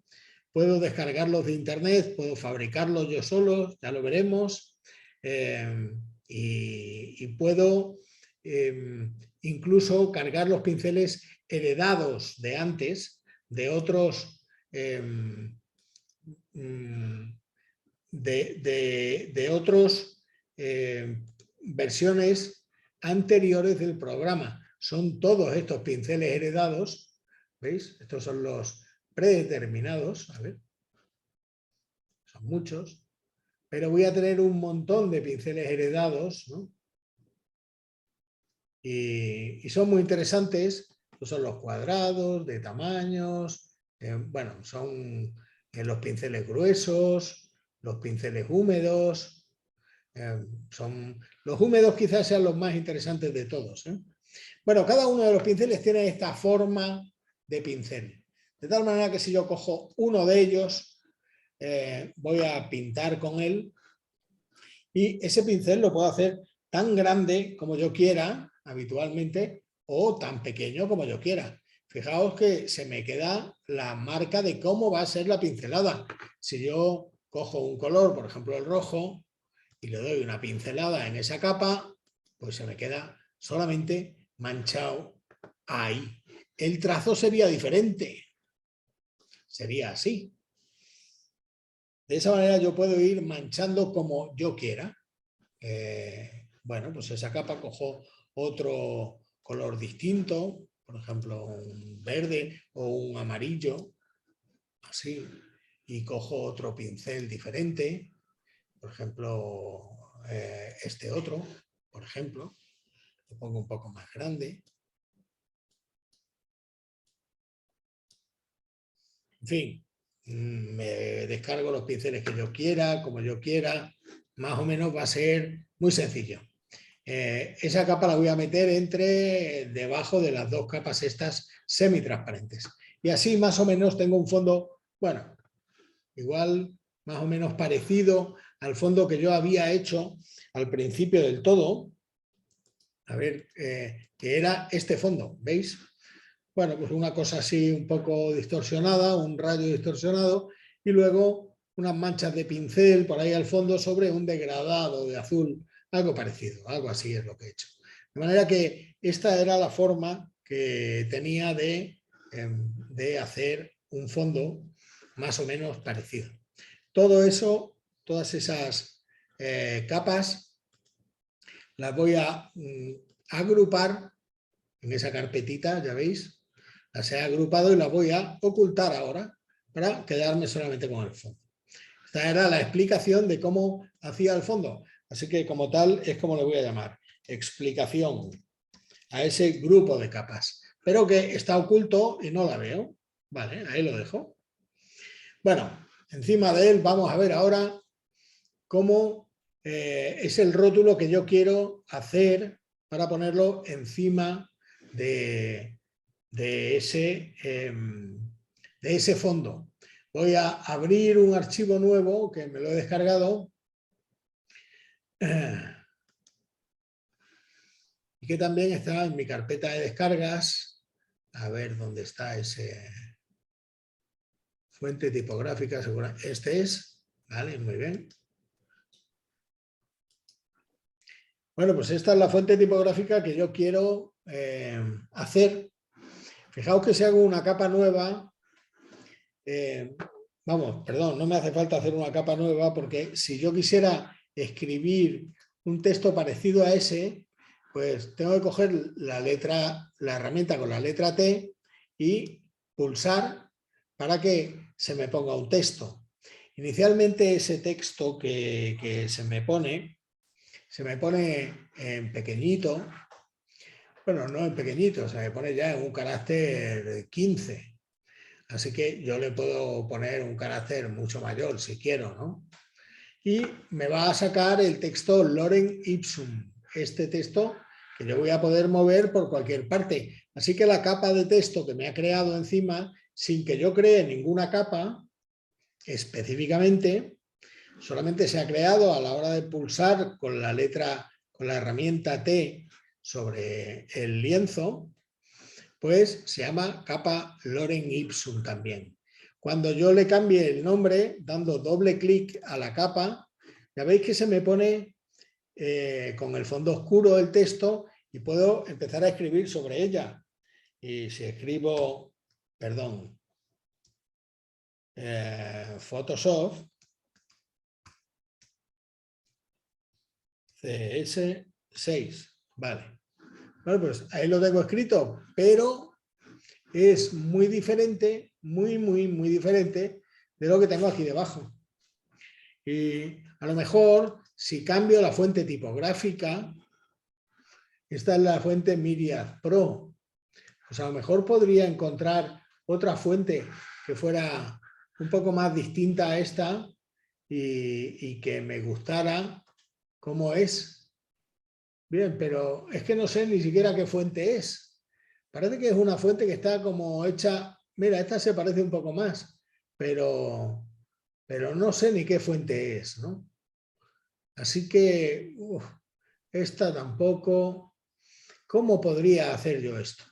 Puedo descargarlos de internet, puedo fabricarlos yo solo, ya lo veremos. Y puedo incluso cargar los pinceles heredados de antes, de otros de otros versiones anteriores del programa. Son todos estos pinceles heredados, ¿veis? Estos son los predeterminados, a ver, son muchos, pero voy a tener un montón de pinceles heredados, ¿no? Y son muy interesantes. Estos son los cuadrados de tamaños, bueno, son los pinceles gruesos, los pinceles húmedos. Los húmedos quizás sean los más interesantes de todos. Bueno, cada uno de los pinceles tiene esta forma de pincel. De tal manera que si yo cojo uno de ellos, voy a pintar con él y ese pincel lo puedo hacer tan grande como yo quiera, habitualmente, o tan pequeño como yo quiera. Fijaos que se me queda la marca de cómo va a ser la pincelada. Si yo cojo un color, por ejemplo el rojo, y le doy una pincelada en esa capa, pues se me queda solamente manchado ahí. El trazo sería diferente. Sería así. De esa manera yo puedo ir manchando como yo quiera. Bueno, pues esa capa cojo otro color distinto, por ejemplo un verde o un amarillo, así, y cojo otro pincel diferente, por ejemplo este otro, por ejemplo, lo pongo un poco más grande. En fin, me descargo los pinceles que yo quiera, como yo quiera, más o menos va a ser muy sencillo. Esa capa la voy a meter debajo de las dos capas estas semitransparentes. Y así más o menos tengo un fondo, bueno, igual más o menos parecido al fondo que yo había hecho al principio del todo. A ver, que era este fondo, ¿veis? Bueno, pues una cosa así un poco distorsionada, un rayo distorsionado y luego unas manchas de pincel por ahí al fondo sobre un degradado de azul, algo parecido, algo así es lo que he hecho. De manera que esta era la forma que tenía de hacer un fondo más o menos parecido. Todo eso, todas esas capas, las voy a agrupar en esa carpetita, ya veis, las he agrupado y las voy a ocultar ahora para quedarme solamente con el fondo. Esta era la explicación de cómo hacía el fondo, así que como tal es como le voy a llamar, explicación a ese grupo de capas, pero que está oculto y no la veo. Vale, ahí lo dejo. Bueno, encima de él vamos a ver ahora cómo es el rótulo que yo quiero hacer para ponerlo encima de ese fondo. Voy a abrir un archivo nuevo que me lo he descargado y que también está en mi carpeta de descargas. A ver dónde está ese fuente tipográfica. Seguramente este es, vale, muy bien. Bueno, pues esta es la fuente tipográfica que yo quiero hacer. Fijaos que si hago una capa nueva, vamos, perdón, no me hace falta hacer una capa nueva porque si yo quisiera escribir un texto parecido a ese, pues tengo que coger la herramienta con la letra T y pulsar para que se me ponga un texto. Inicialmente ese texto que se me pone en pequeñito, bueno, no en pequeñito, se me pone ya en un carácter 15. Así que yo le puedo poner un carácter mucho mayor si quiero, ¿no? Y me va a sacar el texto Lorem Ipsum, este texto que yo voy a poder mover por cualquier parte. Así que la capa de texto que me ha creado encima, sin que yo cree ninguna capa específicamente, solamente se ha creado a la hora de pulsar con la herramienta T sobre el lienzo, pues se llama capa Lorem Ipsum también. Cuando yo le cambie el nombre, dando doble clic a la capa, ya veis que se me pone con el fondo oscuro el texto y puedo empezar a escribir sobre ella. Y si escribo, perdón, Photoshop, CS6, vale. Bueno, pues ahí lo tengo escrito, pero es muy diferente, muy diferente de lo que tengo aquí debajo. Y a lo mejor, si cambio la fuente tipográfica, esta es la fuente Myriad Pro, pues a lo mejor podría encontrar otra fuente que fuera un poco más distinta a esta y que me gustara cómo es. Bien, pero es que no sé ni siquiera qué fuente es. Parece que es una fuente que está como hecha... Mira, esta se parece un poco más, pero no sé ni qué fuente es, ¿no? Así que esta tampoco. ¿Cómo podría hacer yo esto?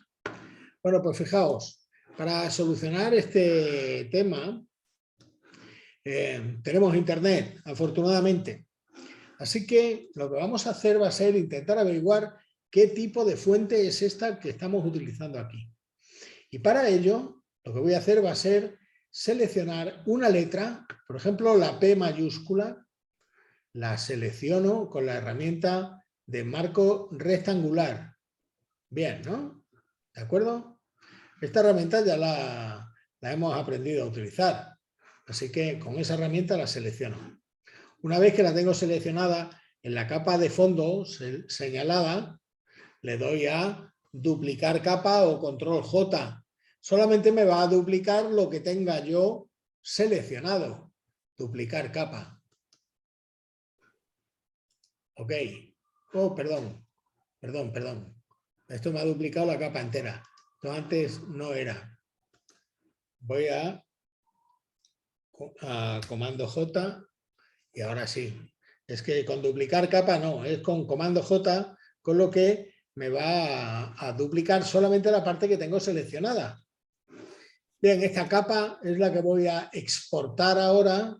Bueno, pues fijaos, para solucionar este tema tenemos internet, afortunadamente. Así que lo que vamos a hacer va a ser intentar averiguar qué tipo de fuente es esta que estamos utilizando aquí. Y para ello, lo que voy a hacer va a ser seleccionar una letra, por ejemplo, la P mayúscula, la selecciono con la herramienta de marco rectangular. Bien, ¿no? ¿De acuerdo? Esta herramienta ya la hemos aprendido a utilizar, así que con esa herramienta la selecciono. Una vez que la tengo seleccionada en la capa de fondo señalada, le doy a duplicar capa o control J. Solamente me va a duplicar lo que tenga yo seleccionado. Duplicar capa. Ok. Oh, perdón. Esto me ha duplicado la capa entera. Esto antes no era. Voy a comando J y ahora sí. Es que con duplicar capa no, es con comando J, con lo que me va a duplicar solamente la parte que tengo seleccionada. Bien, esta capa es la que voy a exportar ahora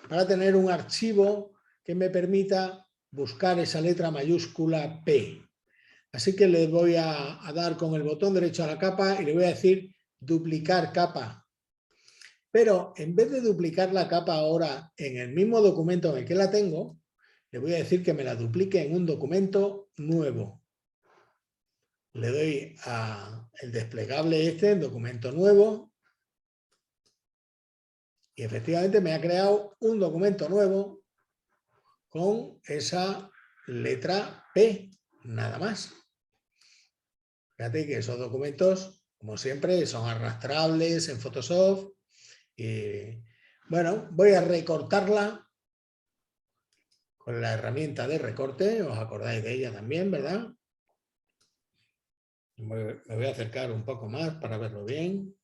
para tener un archivo que me permita buscar esa letra mayúscula P. Así que le voy a dar con el botón derecho a la capa y le voy a decir duplicar capa. Pero en vez de duplicar la capa ahora en el mismo documento en el que la tengo, le voy a decir que me la duplique en un documento nuevo. Le doy al desplegable en documento nuevo. Y efectivamente me ha creado un documento nuevo con esa letra P, nada más. Fíjate que esos documentos, como siempre, son arrastrables en Photoshop. Y bueno, voy a recortarla con la herramienta de recorte. Os acordáis de ella también, ¿verdad? Me voy a acercar un poco más para verlo bien.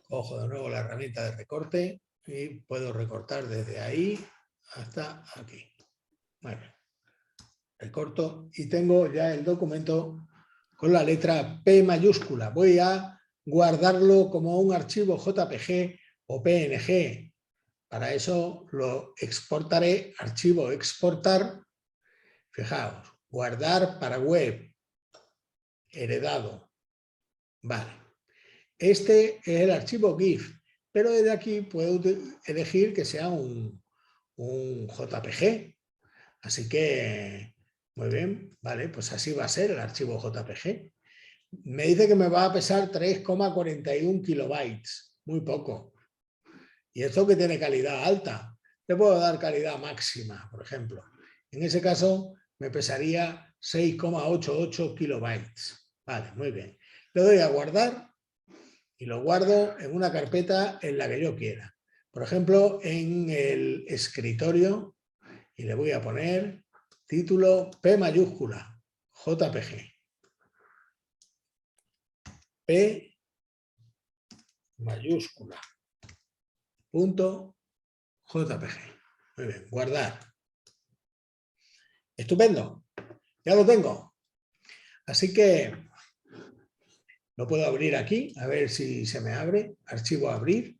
Cojo de nuevo la herramienta de recorte y puedo recortar desde ahí hasta aquí. Bueno, recorto y tengo ya el documento con la letra P mayúscula. Voy a guardarlo como un archivo JPG o PNG. Para eso lo exportaré, archivo exportar. Fijaos, guardar para web, heredado. Vale. Este es el archivo GIF, pero desde aquí puedo elegir que sea un JPG. Así que, muy bien, vale, pues así va a ser el archivo JPG. Me dice que me va a pesar 3,41 kilobytes, muy poco. Y esto que tiene calidad alta, le puedo dar calidad máxima, por ejemplo. En ese caso me pesaría 6,88 kilobytes. Vale, muy bien. Le doy a guardar y lo guardo en una carpeta en la que yo quiera. Por ejemplo, en el escritorio y le voy a poner título P mayúscula, JPG. P mayúscula, punto JPG. Muy bien, guardar. Estupendo, ya lo tengo. Así que lo puedo abrir aquí, a ver si se me abre. Archivo abrir.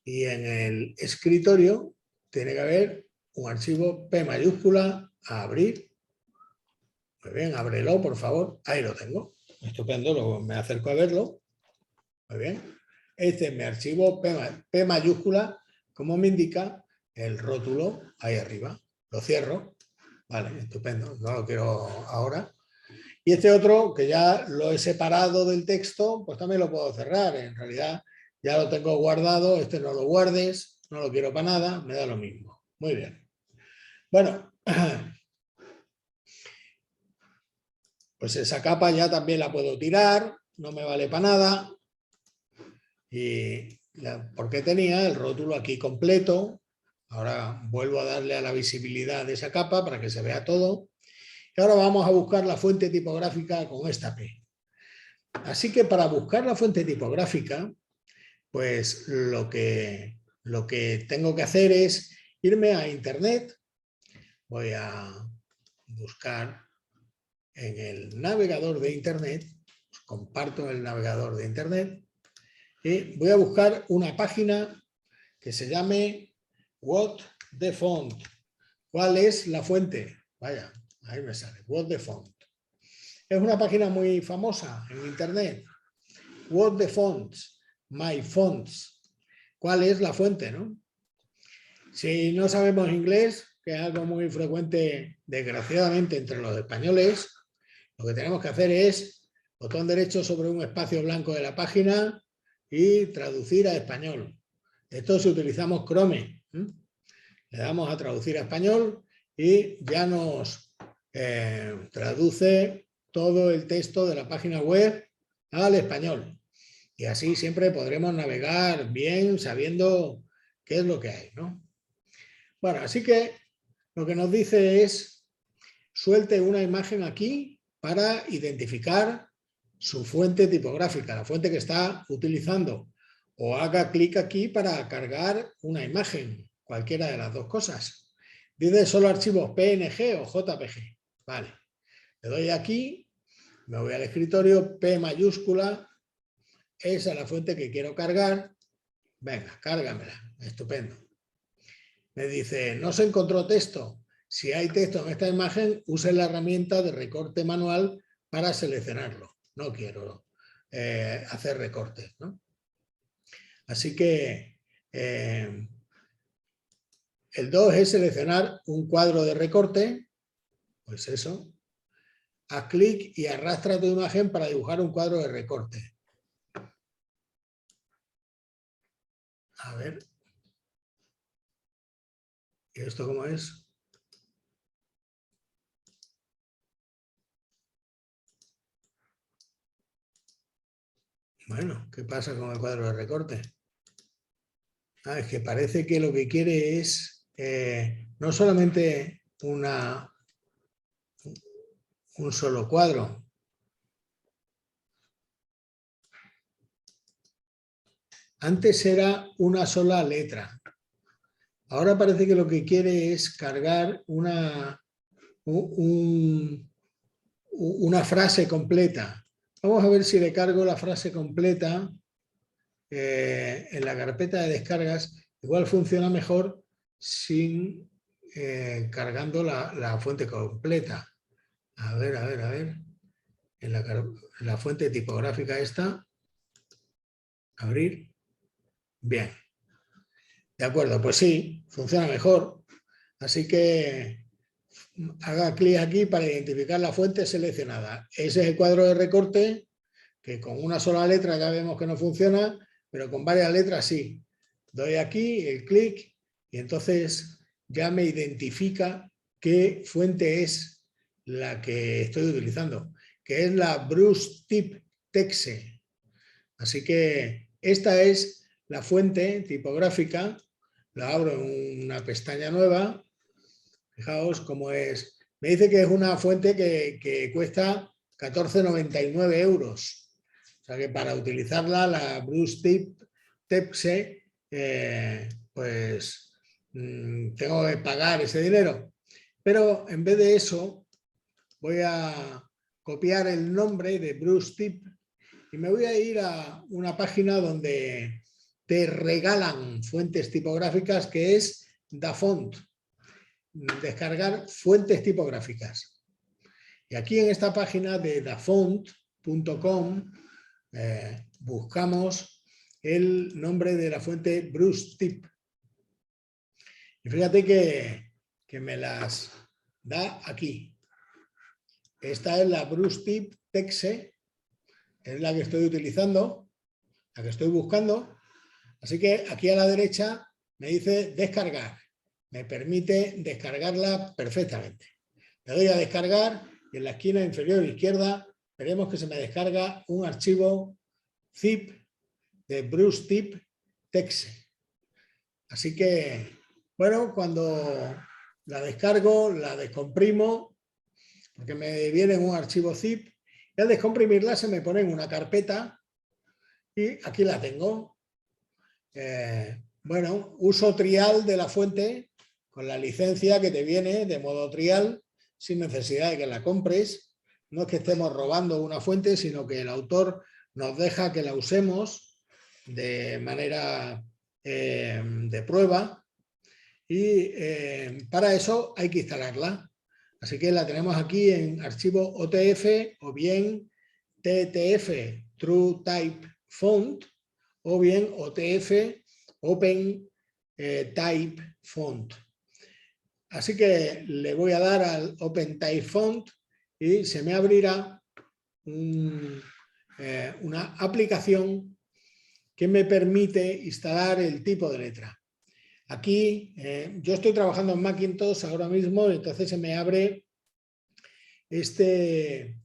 Y en el escritorio tiene que haber un archivo P mayúscula a abrir. Muy bien, ábrelo, por favor. Ahí lo tengo. Estupendo, luego me acerco a verlo. Muy bien. Este es mi archivo P mayúscula, como me indica el rótulo ahí arriba. Lo cierro. Vale, estupendo. No lo quiero ahora. Y este otro, que ya lo he separado del texto, pues también lo puedo cerrar. En realidad ya lo tengo guardado. Este no lo guardes, no lo quiero para nada, me da lo mismo. Muy bien. Bueno, pues esa capa ya también la puedo tirar, no me vale para nada. Porque tenía el rótulo aquí completo. Ahora vuelvo a darle a la visibilidad de esa capa para que se vea todo. Y ahora vamos a buscar la fuente tipográfica con esta P. Así que para buscar la fuente tipográfica, pues lo que tengo que hacer es irme a Internet. Voy a buscar en el navegador de Internet. Comparto el navegador de Internet. Y voy a buscar una página que se llame What the Font. ¿Cuál es la fuente? Vaya, ahí me sale, What the Font. Es una página muy famosa en Internet. What the Fonts, My Fonts. ¿Cuál es la fuente, no? Si no sabemos inglés, que es algo muy frecuente, desgraciadamente, entre los españoles, lo que tenemos que hacer es botón derecho sobre un espacio blanco de la página y traducir a español. Esto si utilizamos Chrome. Le damos a traducir a español y ya nos traduce todo el texto de la página web al español. Y así siempre podremos navegar bien sabiendo qué es lo que hay, ¿no? Bueno, así que lo que nos dice es suelte una imagen aquí para identificar su fuente tipográfica, la fuente que está utilizando, o haga clic aquí para cargar una imagen, cualquiera de las dos cosas. Dice solo archivos PNG o JPG. Vale, le doy aquí, me voy al escritorio, P mayúscula, esa es la fuente que quiero cargar. Venga, cárgamela, estupendo. Me dice, no se encontró texto. Si hay texto en esta imagen, use la herramienta de recorte manual para seleccionarlo. No quiero hacer recortes, ¿no? Así que el 2 es seleccionar un cuadro de recorte. Pues eso. Haz clic y arrastra tu imagen para dibujar un cuadro de recorte. A ver. ¿Y esto cómo es? Bueno, ¿qué pasa con el cuadro de recorte? Ah, es que parece que lo que quiere es no solamente un solo cuadro. Antes era una sola letra. Ahora parece que lo que quiere es cargar una frase completa. Vamos a ver si le cargo la frase completa en la carpeta de descargas. Igual funciona mejor sin cargando la fuente completa. A ver. En la fuente tipográfica esta. Abrir. Bien. De acuerdo, pues sí, funciona mejor. Así que haga clic aquí para identificar la fuente seleccionada. Ese es el cuadro de recorte, que con una sola letra ya vemos que no funciona, pero con varias letras sí. Doy aquí el clic y entonces ya me identifica qué fuente es la que estoy utilizando, que es la Brushtip Texe. Así que esta es la fuente tipográfica. La abro en una pestaña nueva. Fijaos cómo es. Me dice que es una fuente que cuesta 14,99 euros. O sea que para utilizarla, la Brushtip Texe, pues tengo que pagar ese dinero. Pero en vez de eso, voy a copiar el nombre de Brushtip y me voy a ir a una página donde te regalan fuentes tipográficas, que es Dafont. Descargar fuentes tipográficas. Y aquí en esta página de dafont.com buscamos el nombre de la fuente Brushtip. Y fíjate que me las da aquí. Esta es la Brushtip Texe, es la que estoy utilizando, la que estoy buscando. Así que aquí a la derecha me dice descargar. Me permite descargarla perfectamente. Le doy a descargar y en la esquina inferior izquierda veremos que se me descarga un archivo zip de Brushtip Texe. Así que, bueno, cuando la descargo, la descomprimo, porque me viene un archivo zip, y al descomprimirla se me pone en una carpeta y aquí la tengo. Bueno, uso trial de la fuente con la licencia que te viene de modo trial, sin necesidad de que la compres. No es que estemos robando una fuente, sino que el autor nos deja que la usemos de manera de prueba y para eso hay que instalarla. Así que la tenemos aquí en archivo OTF o bien TTF True Type Font o bien OTF Open Type Font. Así que le voy a dar al Open Type Font y se me abrirá una aplicación que me permite instalar el tipo de letra. Aquí yo estoy trabajando en Macintosh ahora mismo, entonces se me abre este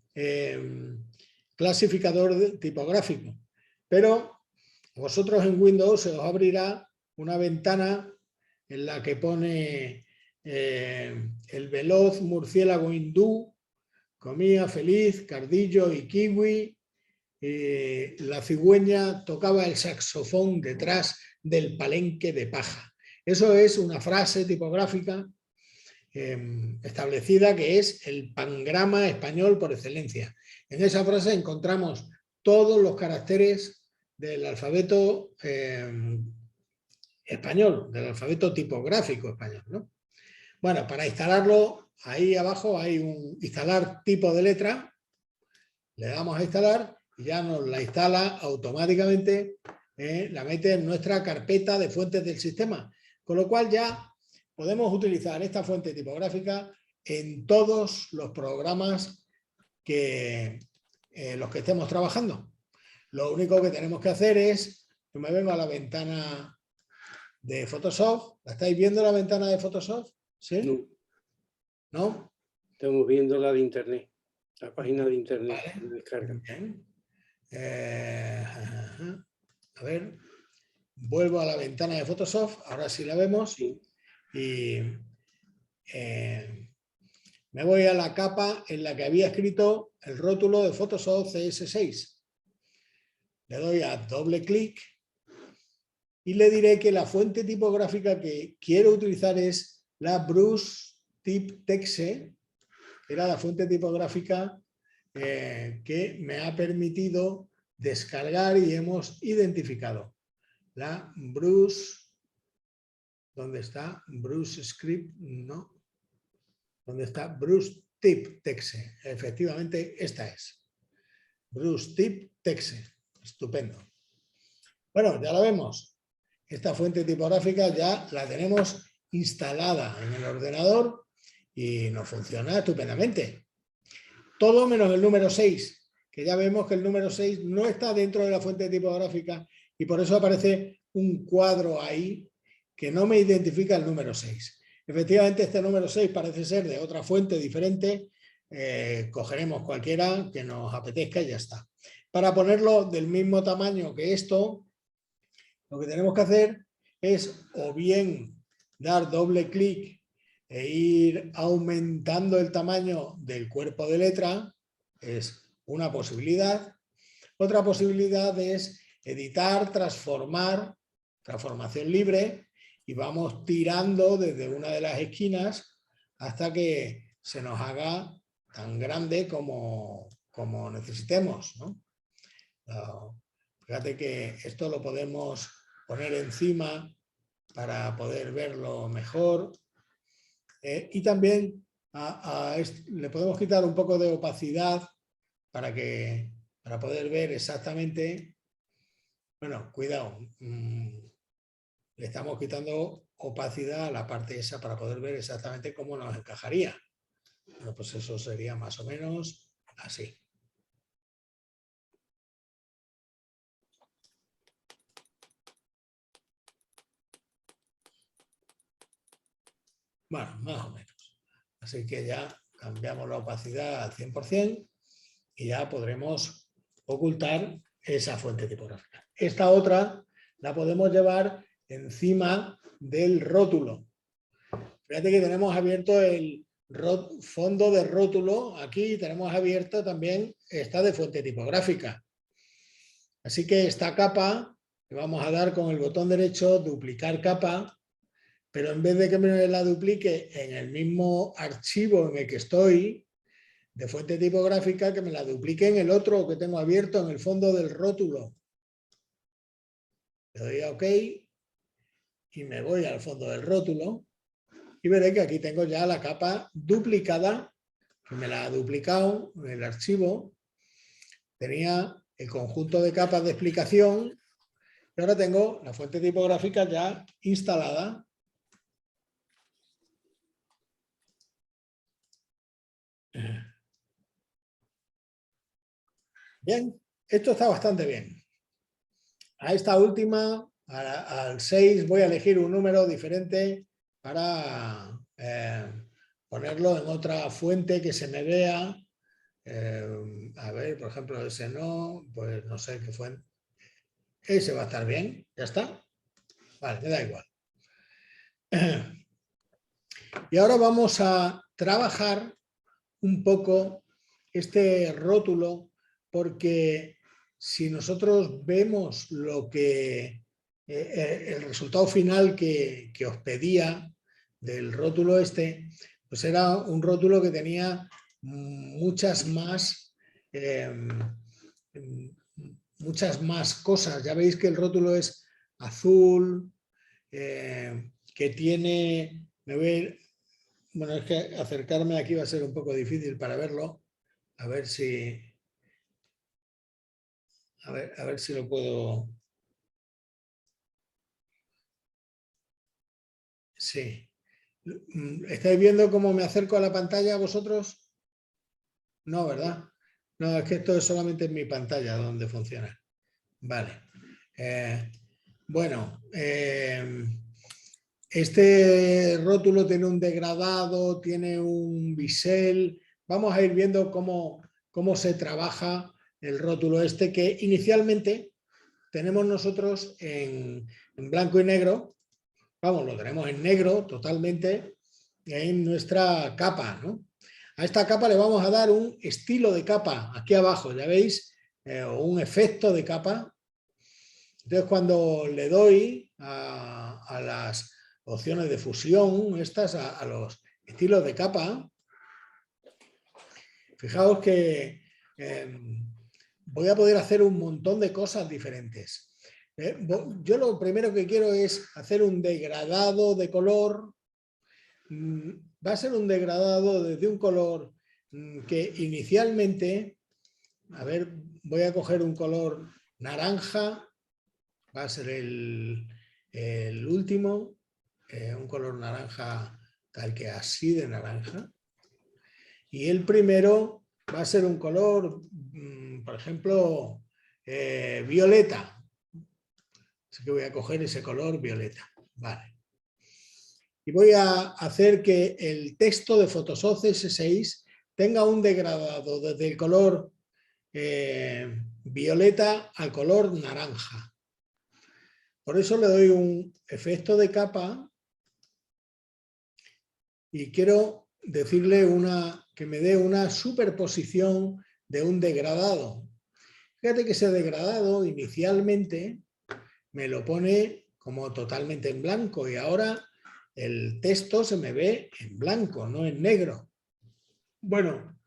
clasificador tipográfico. Pero vosotros en Windows se os abrirá una ventana en la que pone el veloz murciélago hindú comía feliz, cardillo y kiwi. La cigüeña tocaba el saxofón detrás del palenque de paja. Eso es una frase tipográfica establecida que es el pangrama español por excelencia. En esa frase encontramos todos los caracteres del alfabeto español, del alfabeto tipográfico español, ¿no? Bueno, para instalarlo, ahí abajo hay un instalar tipo de letra, le damos a instalar y ya nos la instala automáticamente, la mete en nuestra carpeta de fuentes del sistema, con lo cual ya podemos utilizar esta fuente tipográfica en todos los programas que los que estemos trabajando. Lo único que tenemos que hacer es, yo me vengo a la ventana de Photoshop. ¿La estáis viendo la ventana de Photoshop? ¿Sí? No. ¿No? Estamos viendo la de internet, la página de internet Vale. de descarga. Bien. A ver, vuelvo a la ventana de Photoshop, ahora sí la vemos. Sí. Y me voy a la capa en la que había escrito el rótulo de Photoshop CS6. Le doy a doble clic y le diré que la fuente tipográfica que quiero utilizar es la Brush Tip Texe, que era la fuente tipográfica que me ha permitido descargar y hemos identificado. La Brush, ¿dónde está? Brush Script, no. ¿Dónde está? Brush Tip Texe. Efectivamente, esta es. Brush Tip Texe. Estupendo. Bueno, ya lo vemos. Esta fuente tipográfica ya la tenemos instalada en el ordenador y nos funciona estupendamente. Todo menos el número 6, que ya vemos que el número 6 no está dentro de la fuente tipográfica y por eso aparece un cuadro ahí que no me identifica el número 6. Efectivamente, este número 6 parece ser de otra fuente diferente. Cogeremos cualquiera que nos apetezca y ya está. Para ponerlo del mismo tamaño que esto, lo que tenemos que hacer es o bien dar doble clic e ir aumentando el tamaño del cuerpo de letra, es una posibilidad. Otra posibilidad es editar, transformar, transformación libre, y vamos tirando desde una de las esquinas hasta que se nos haga tan grande como necesitemos, ¿no? Fíjate que esto lo podemos poner encima para poder verlo mejor. Y también le podemos quitar un poco de opacidad para poder ver exactamente. Bueno, cuidado. Le estamos quitando opacidad a la parte esa para poder ver exactamente cómo nos encajaría. Bueno, pues eso sería más o menos así. Bueno, más o menos. Así que ya cambiamos la opacidad al 100% y ya podremos ocultar esa fuente tipográfica. Esta otra la podemos llevar encima del rótulo. Fíjate que tenemos abierto el fondo de rótulo. Aquí tenemos abierto también esta de fuente tipográfica. Así que esta capa le vamos a dar con el botón derecho, duplicar capa, pero en vez de que me la duplique en el mismo archivo en el que estoy, de fuente tipográfica, que me la duplique en el otro que tengo abierto en el fondo del rótulo. Le doy a OK y me voy al fondo del rótulo y veré que aquí tengo ya la capa duplicada, que me la ha duplicado en el archivo. Tenía el conjunto de capas de explicación y ahora tengo la fuente tipográfica ya instalada. Bien, esto está bastante bien. A esta última, al 6, voy a elegir un número diferente para ponerlo en otra fuente que se me vea. A ver, por ejemplo, ese no, pues no sé qué fuente. Ese va a estar bien, ya está. Vale, me da igual. Y ahora vamos a trabajar un poco este rótulo, porque si nosotros vemos lo que el resultado final que os pedía del rótulo este, pues era un rótulo que tenía muchas más cosas. Ya veis que el rótulo es azul, que tiene, bueno, es que acercarme aquí va a ser un poco difícil para verlo. A ver si lo puedo. Sí. ¿Estáis viendo cómo me acerco a la pantalla vosotros? No, ¿verdad? No, es que esto es solamente en mi pantalla donde funciona. Vale. Bueno, este rótulo tiene un degradado, tiene un bisel. Vamos a ir viendo cómo se trabaja el rótulo este, que inicialmente tenemos nosotros en blanco y negro. Vamos, lo tenemos en negro totalmente en nuestra capa, ¿no? A esta capa le vamos a dar un estilo de capa aquí abajo, ya veis, o un efecto de capa. Entonces, cuando le doy a las opciones de fusión, estas, a los estilos de capa, fijaos que voy a poder hacer un montón de cosas diferentes. Yo lo primero que quiero es hacer un degradado de color. Va a ser un degradado desde un color que inicialmente, a ver, voy a coger un color naranja, va a ser el último, un color naranja tal que así de naranja. Y el primero va a ser un color, por ejemplo, violeta. Así que voy a coger ese color violeta. Vale. Y voy a hacer que el texto de Photoshop CS6 tenga un degradado desde el color violeta al color naranja. Por eso le doy un efecto de capa y quiero decirle que me dé una superposición de un degradado. Fíjate que ese degradado inicialmente me lo pone como totalmente en blanco y ahora el texto se me ve en blanco, no en negro. Bueno,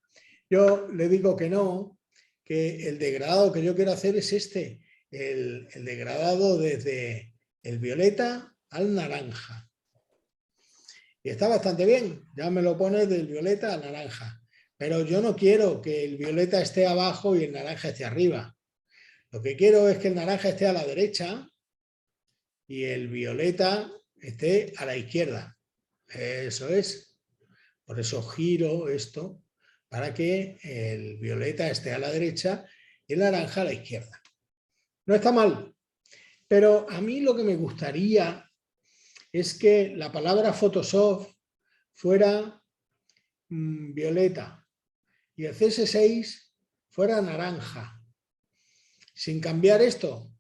yo le digo que no, que el degradado que yo quiero hacer es este, el degradado desde el violeta al naranja. Y está bastante bien, ya me lo pone del violeta al naranja. Pero yo no quiero que el violeta esté abajo y el naranja esté arriba. Lo que quiero es que el naranja esté a la derecha y el violeta esté a la izquierda. Eso es. Por eso giro esto para que el violeta esté a la derecha y el naranja a la izquierda. No está mal, pero a mí lo que me gustaría es que la palabra Photoshop fuera violeta y el CS6 fuera naranja. Sin cambiar esto,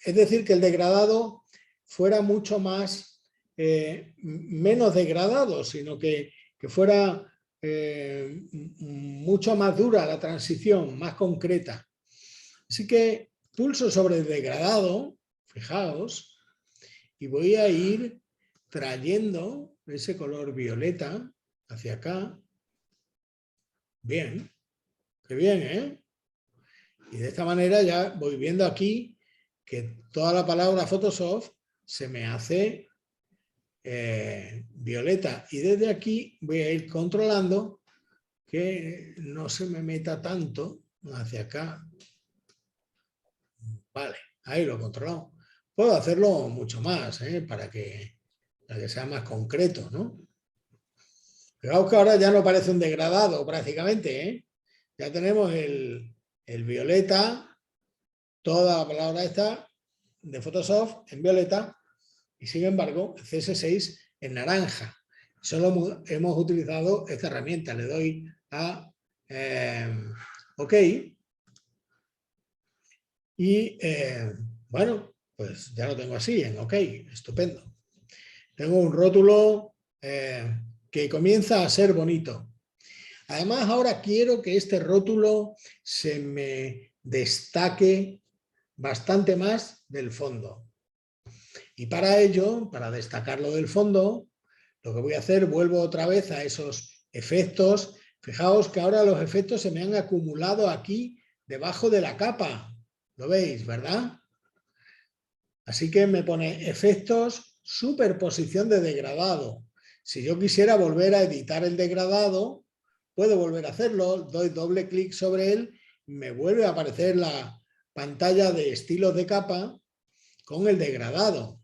es decir, que el degradado fuera mucho más, menos degradado, sino que fuera mucho más dura la transición, más concreta. Así que pulso sobre el degradado, fijaos, y voy a ir trayendo ese color violeta hacia acá. Bien, qué bien, ¿eh? Y de esta manera ya voy viendo aquí que toda la palabra Photoshop se me hace violeta. Y desde aquí voy a ir controlando que no se me meta tanto hacia acá. Vale, ahí lo he controlado. Puedo hacerlo mucho más, para que sea más concreto, ¿no? Fijaos que ahora ya no parece un degradado prácticamente, ¿eh? Ya tenemos el violeta, toda la palabra esta de Photoshop en violeta y sin embargo el CS6 en naranja. Solo hemos utilizado esta herramienta. Le doy a OK y Bueno, pues ya lo tengo así, en OK, estupendo. Tengo un rótulo que comienza a ser bonito. Además, ahora quiero que este rótulo se me destaque bastante más del fondo. Y para ello, para destacarlo del fondo, lo que voy a hacer, vuelvo otra vez a esos efectos. Fijaos que ahora los efectos se me han acumulado aquí debajo de la capa. ¿Lo veis, verdad? Así que me pone efectos, superposición de degradado. Si yo quisiera volver a editar el degradado, puedo volver a hacerlo, doy doble clic sobre él, me vuelve a aparecer la pantalla de estilos de capa con el degradado.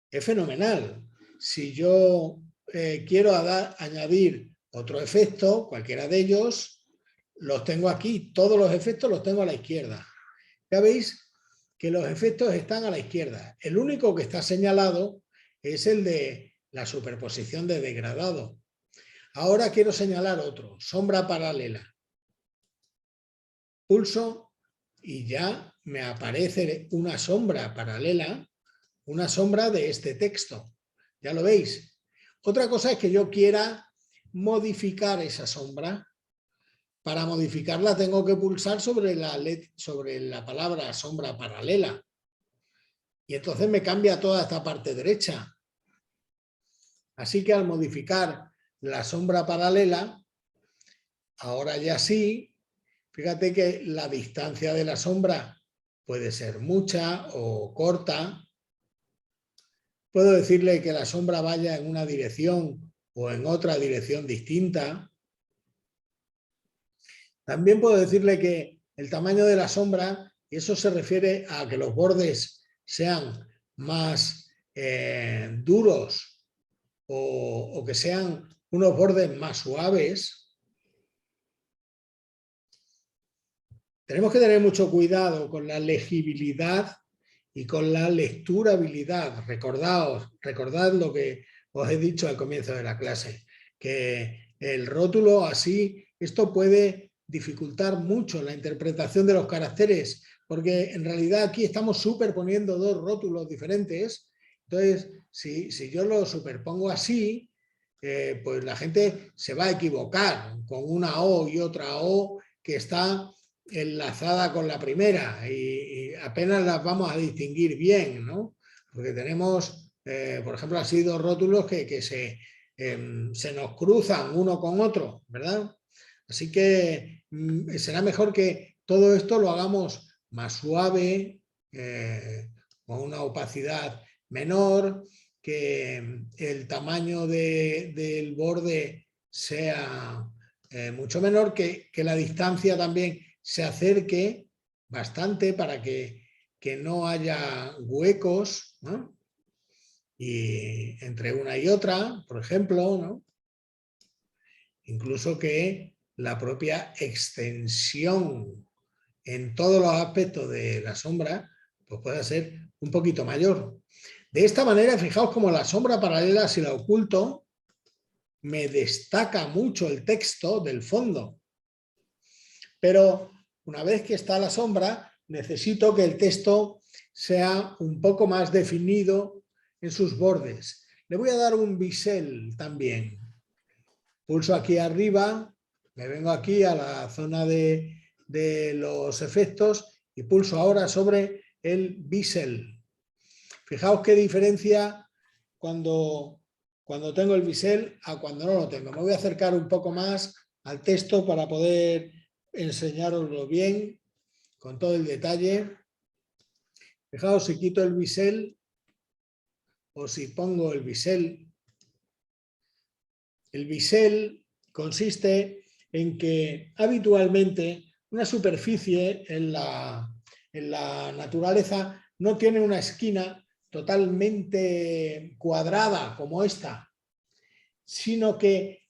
Es fenomenal. Si yo quiero añadir otro efecto, cualquiera de ellos, los tengo aquí, todos los efectos los tengo a la izquierda. Ya veis que los efectos están a la izquierda. El único que está señalado es el de la superposición de degradado. Ahora quiero señalar otro, sombra paralela. Pulso y ya me aparece una sombra paralela, una sombra de este texto. Ya lo veis. Otra cosa es que yo quiera modificar esa sombra. Para modificarla tengo que pulsar sobre la palabra sombra paralela. Y entonces me cambia toda esta parte derecha. Así que al modificar la sombra paralela, ahora ya sí, fíjate que la distancia de la sombra puede ser mucha o corta. Puedo decirle que la sombra vaya en una dirección o en otra dirección distinta. También puedo decirle que el tamaño de la sombra, y eso se refiere a que los bordes sean más duros o que sean unos bordes más suaves. Tenemos que tener mucho cuidado con la legibilidad y con la lecturabilidad. Recordad lo que os he dicho al comienzo de la clase, que el rótulo así, esto puede dificultar mucho la interpretación de los caracteres, porque en realidad aquí estamos superponiendo dos rótulos diferentes. Entonces, si yo lo superpongo así, pues la gente se va a equivocar con una O y otra O que está enlazada con la primera y apenas las vamos a distinguir bien, ¿no? Porque tenemos, por ejemplo, así dos rótulos que se nos cruzan uno con otro, ¿verdad? Así que será mejor que todo esto lo hagamos más suave, con una opacidad menor, que el tamaño del borde sea mucho menor, que la distancia también se acerque bastante para que no haya huecos, ¿no? Y entre una y otra, por ejemplo, ¿no? Incluso que la propia extensión en todos los aspectos de la sombra pues pueda ser un poquito mayor. De esta manera, fijaos como la sombra paralela, si la oculto, me destaca mucho el texto del fondo. Pero una vez que está la sombra, necesito que el texto sea un poco más definido en sus bordes. Le voy a dar un bisel también. Pulso aquí arriba, me vengo aquí a la zona de los efectos y pulso ahora sobre el bisel. Fijaos qué diferencia cuando tengo el bisel a cuando no lo tengo. Me voy a acercar un poco más al texto para poder enseñároslo bien, con todo el detalle. Fijaos, si quito el bisel o si pongo el bisel. El bisel consiste en que habitualmente una superficie en la naturaleza no tiene una esquina totalmente cuadrada como esta, sino que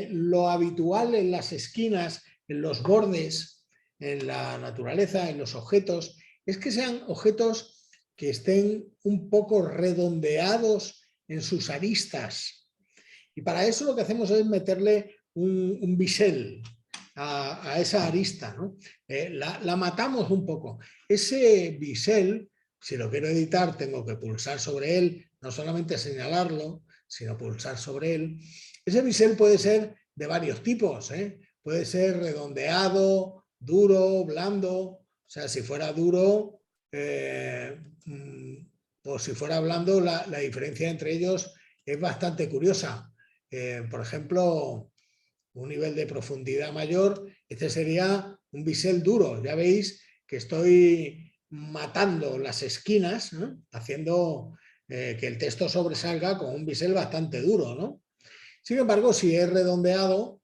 lo habitual en las esquinas, en los bordes, en la naturaleza, en los objetos, es que sean objetos que estén un poco redondeados en sus aristas. Y para eso lo que hacemos es meterle un bisel. a esa arista, ¿no? La matamos un poco. Ese bisel, si lo quiero editar, tengo que pulsar sobre él, no solamente señalarlo, sino pulsar sobre él. Ese bisel puede ser de varios tipos, ¿eh? Puede ser redondeado, duro, blando. O sea, si fuera duro o si fuera blando, la diferencia entre ellos es bastante curiosa. Por ejemplo, un nivel de profundidad mayor, este sería un bisel duro. Ya veis que estoy matando las esquinas, ¿no? Haciendo que el texto sobresalga con un bisel bastante duro, ¿no? Sin embargo, si es redondeado,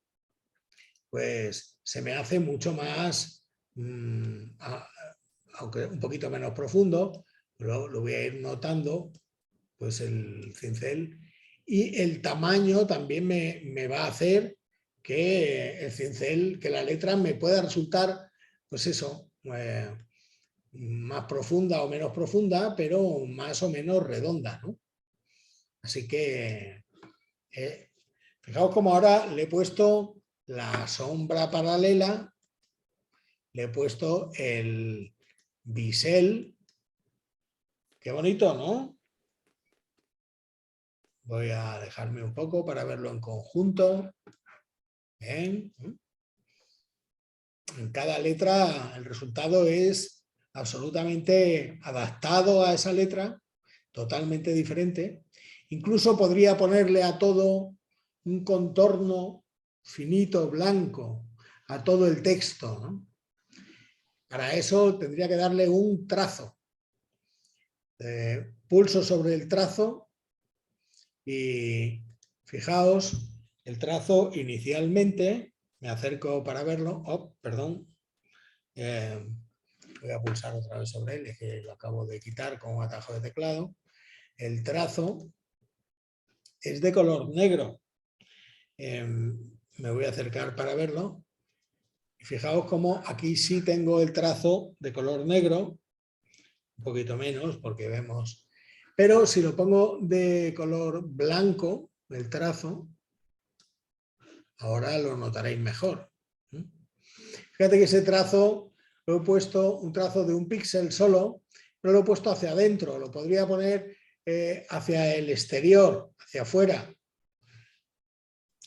pues se me hace mucho más, aunque un poquito menos profundo, lo voy a ir notando, pues el cincel. Y el tamaño también me va a hacer que el cincel, que la letra me pueda resultar, pues eso, más profunda o menos profunda, pero más o menos redonda, ¿no? Así que, fijaos como ahora le he puesto la sombra paralela, le he puesto el bisel. Qué bonito, ¿no? Voy a alejarme un poco para verlo en conjunto. Bien. En cada letra el resultado es absolutamente adaptado a esa letra, totalmente diferente. Incluso podría ponerle a todo un contorno finito, blanco, a todo el texto, ¿no? Para eso tendría que darle un trazo. Pulso sobre el trazo y fijaos, el trazo inicialmente, me acerco para verlo, perdón, voy a pulsar otra vez sobre él, es que lo acabo de quitar con un atajo de teclado. El trazo es de color negro. Me voy a acercar para verlo. Y fijaos cómo aquí sí tengo el trazo de color negro, un poquito menos porque vemos, pero si lo pongo de color blanco, el trazo, ahora lo notaréis mejor. Fíjate que ese trazo lo he puesto, un trazo de un píxel solo, pero lo he puesto hacia adentro, lo podría poner hacia el exterior, hacia afuera.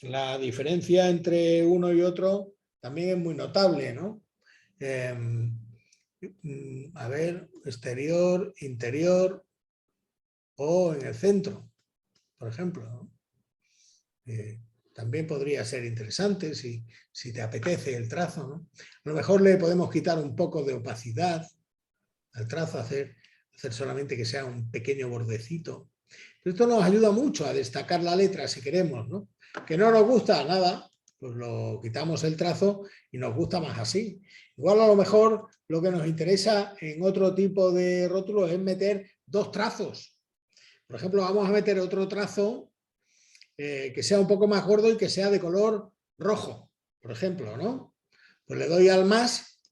La diferencia entre uno y otro también es muy notable, ¿no? A ver, exterior, interior o en el centro, por ejemplo, ¿no? También podría ser interesante si te apetece el trazo, ¿no? A lo mejor le podemos quitar un poco de opacidad al trazo, hacer solamente que sea un pequeño bordecito. Pero esto nos ayuda mucho a destacar la letra si queremos, ¿no? Que no nos gusta nada, pues lo quitamos el trazo y nos gusta más así. Igual a lo mejor lo que nos interesa en otro tipo de rótulos es meter dos trazos. Por ejemplo, vamos a meter otro trazo que sea un poco más gordo y que sea de color rojo, por ejemplo, ¿no? Pues le doy al más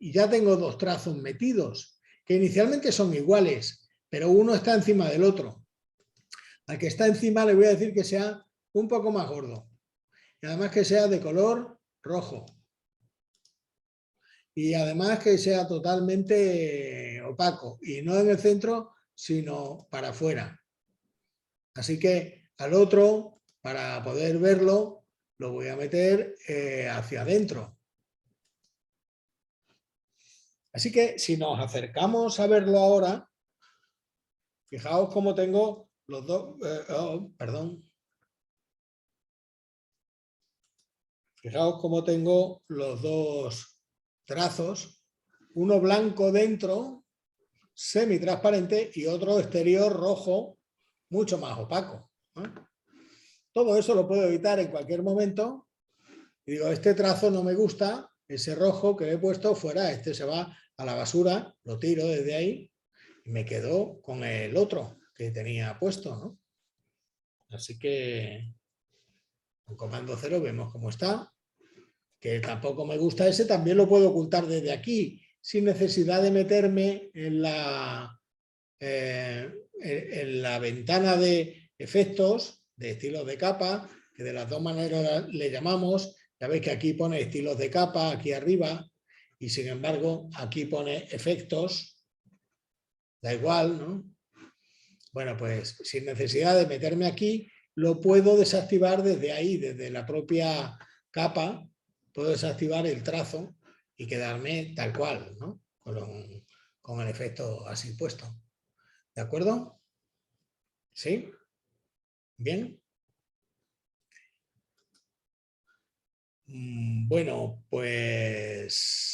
y ya tengo dos trazos metidos, que inicialmente son iguales, pero uno está encima del otro. Al que está encima le voy a decir que sea un poco más gordo y además que sea de color rojo y además que sea totalmente opaco y no en el centro sino para afuera. Así que al otro, para poder verlo, lo voy a meter hacia adentro. Así que si nos acercamos a verlo ahora, fijaos cómo tengo los dos, fijaos cómo tengo los dos trazos, uno blanco dentro, semitransparente, y otro exterior rojo, mucho más opaco, ¿eh? Todo eso lo puedo editar en cualquier momento. Y digo, este trazo no me gusta, ese rojo que le he puesto fuera, este se va a la basura, lo tiro desde ahí y me quedo con el otro que tenía puesto, ¿no? Así que con comando 0 vemos cómo está. Que tampoco me gusta ese, también lo puedo ocultar desde aquí, sin necesidad de meterme en la ventana de efectos, de estilos de capa, que de las dos maneras le llamamos, Ya veis que aquí pone estilos de capa, aquí arriba, y sin embargo aquí pone efectos. Da igual, ¿no? Bueno, pues sin necesidad de meterme aquí, lo puedo desactivar desde ahí, desde la propia capa, puedo desactivar el trazo y quedarme tal cual, ¿no? Con el efecto así puesto. ¿De acuerdo? ¿Sí? ¿Bien? Bueno, pues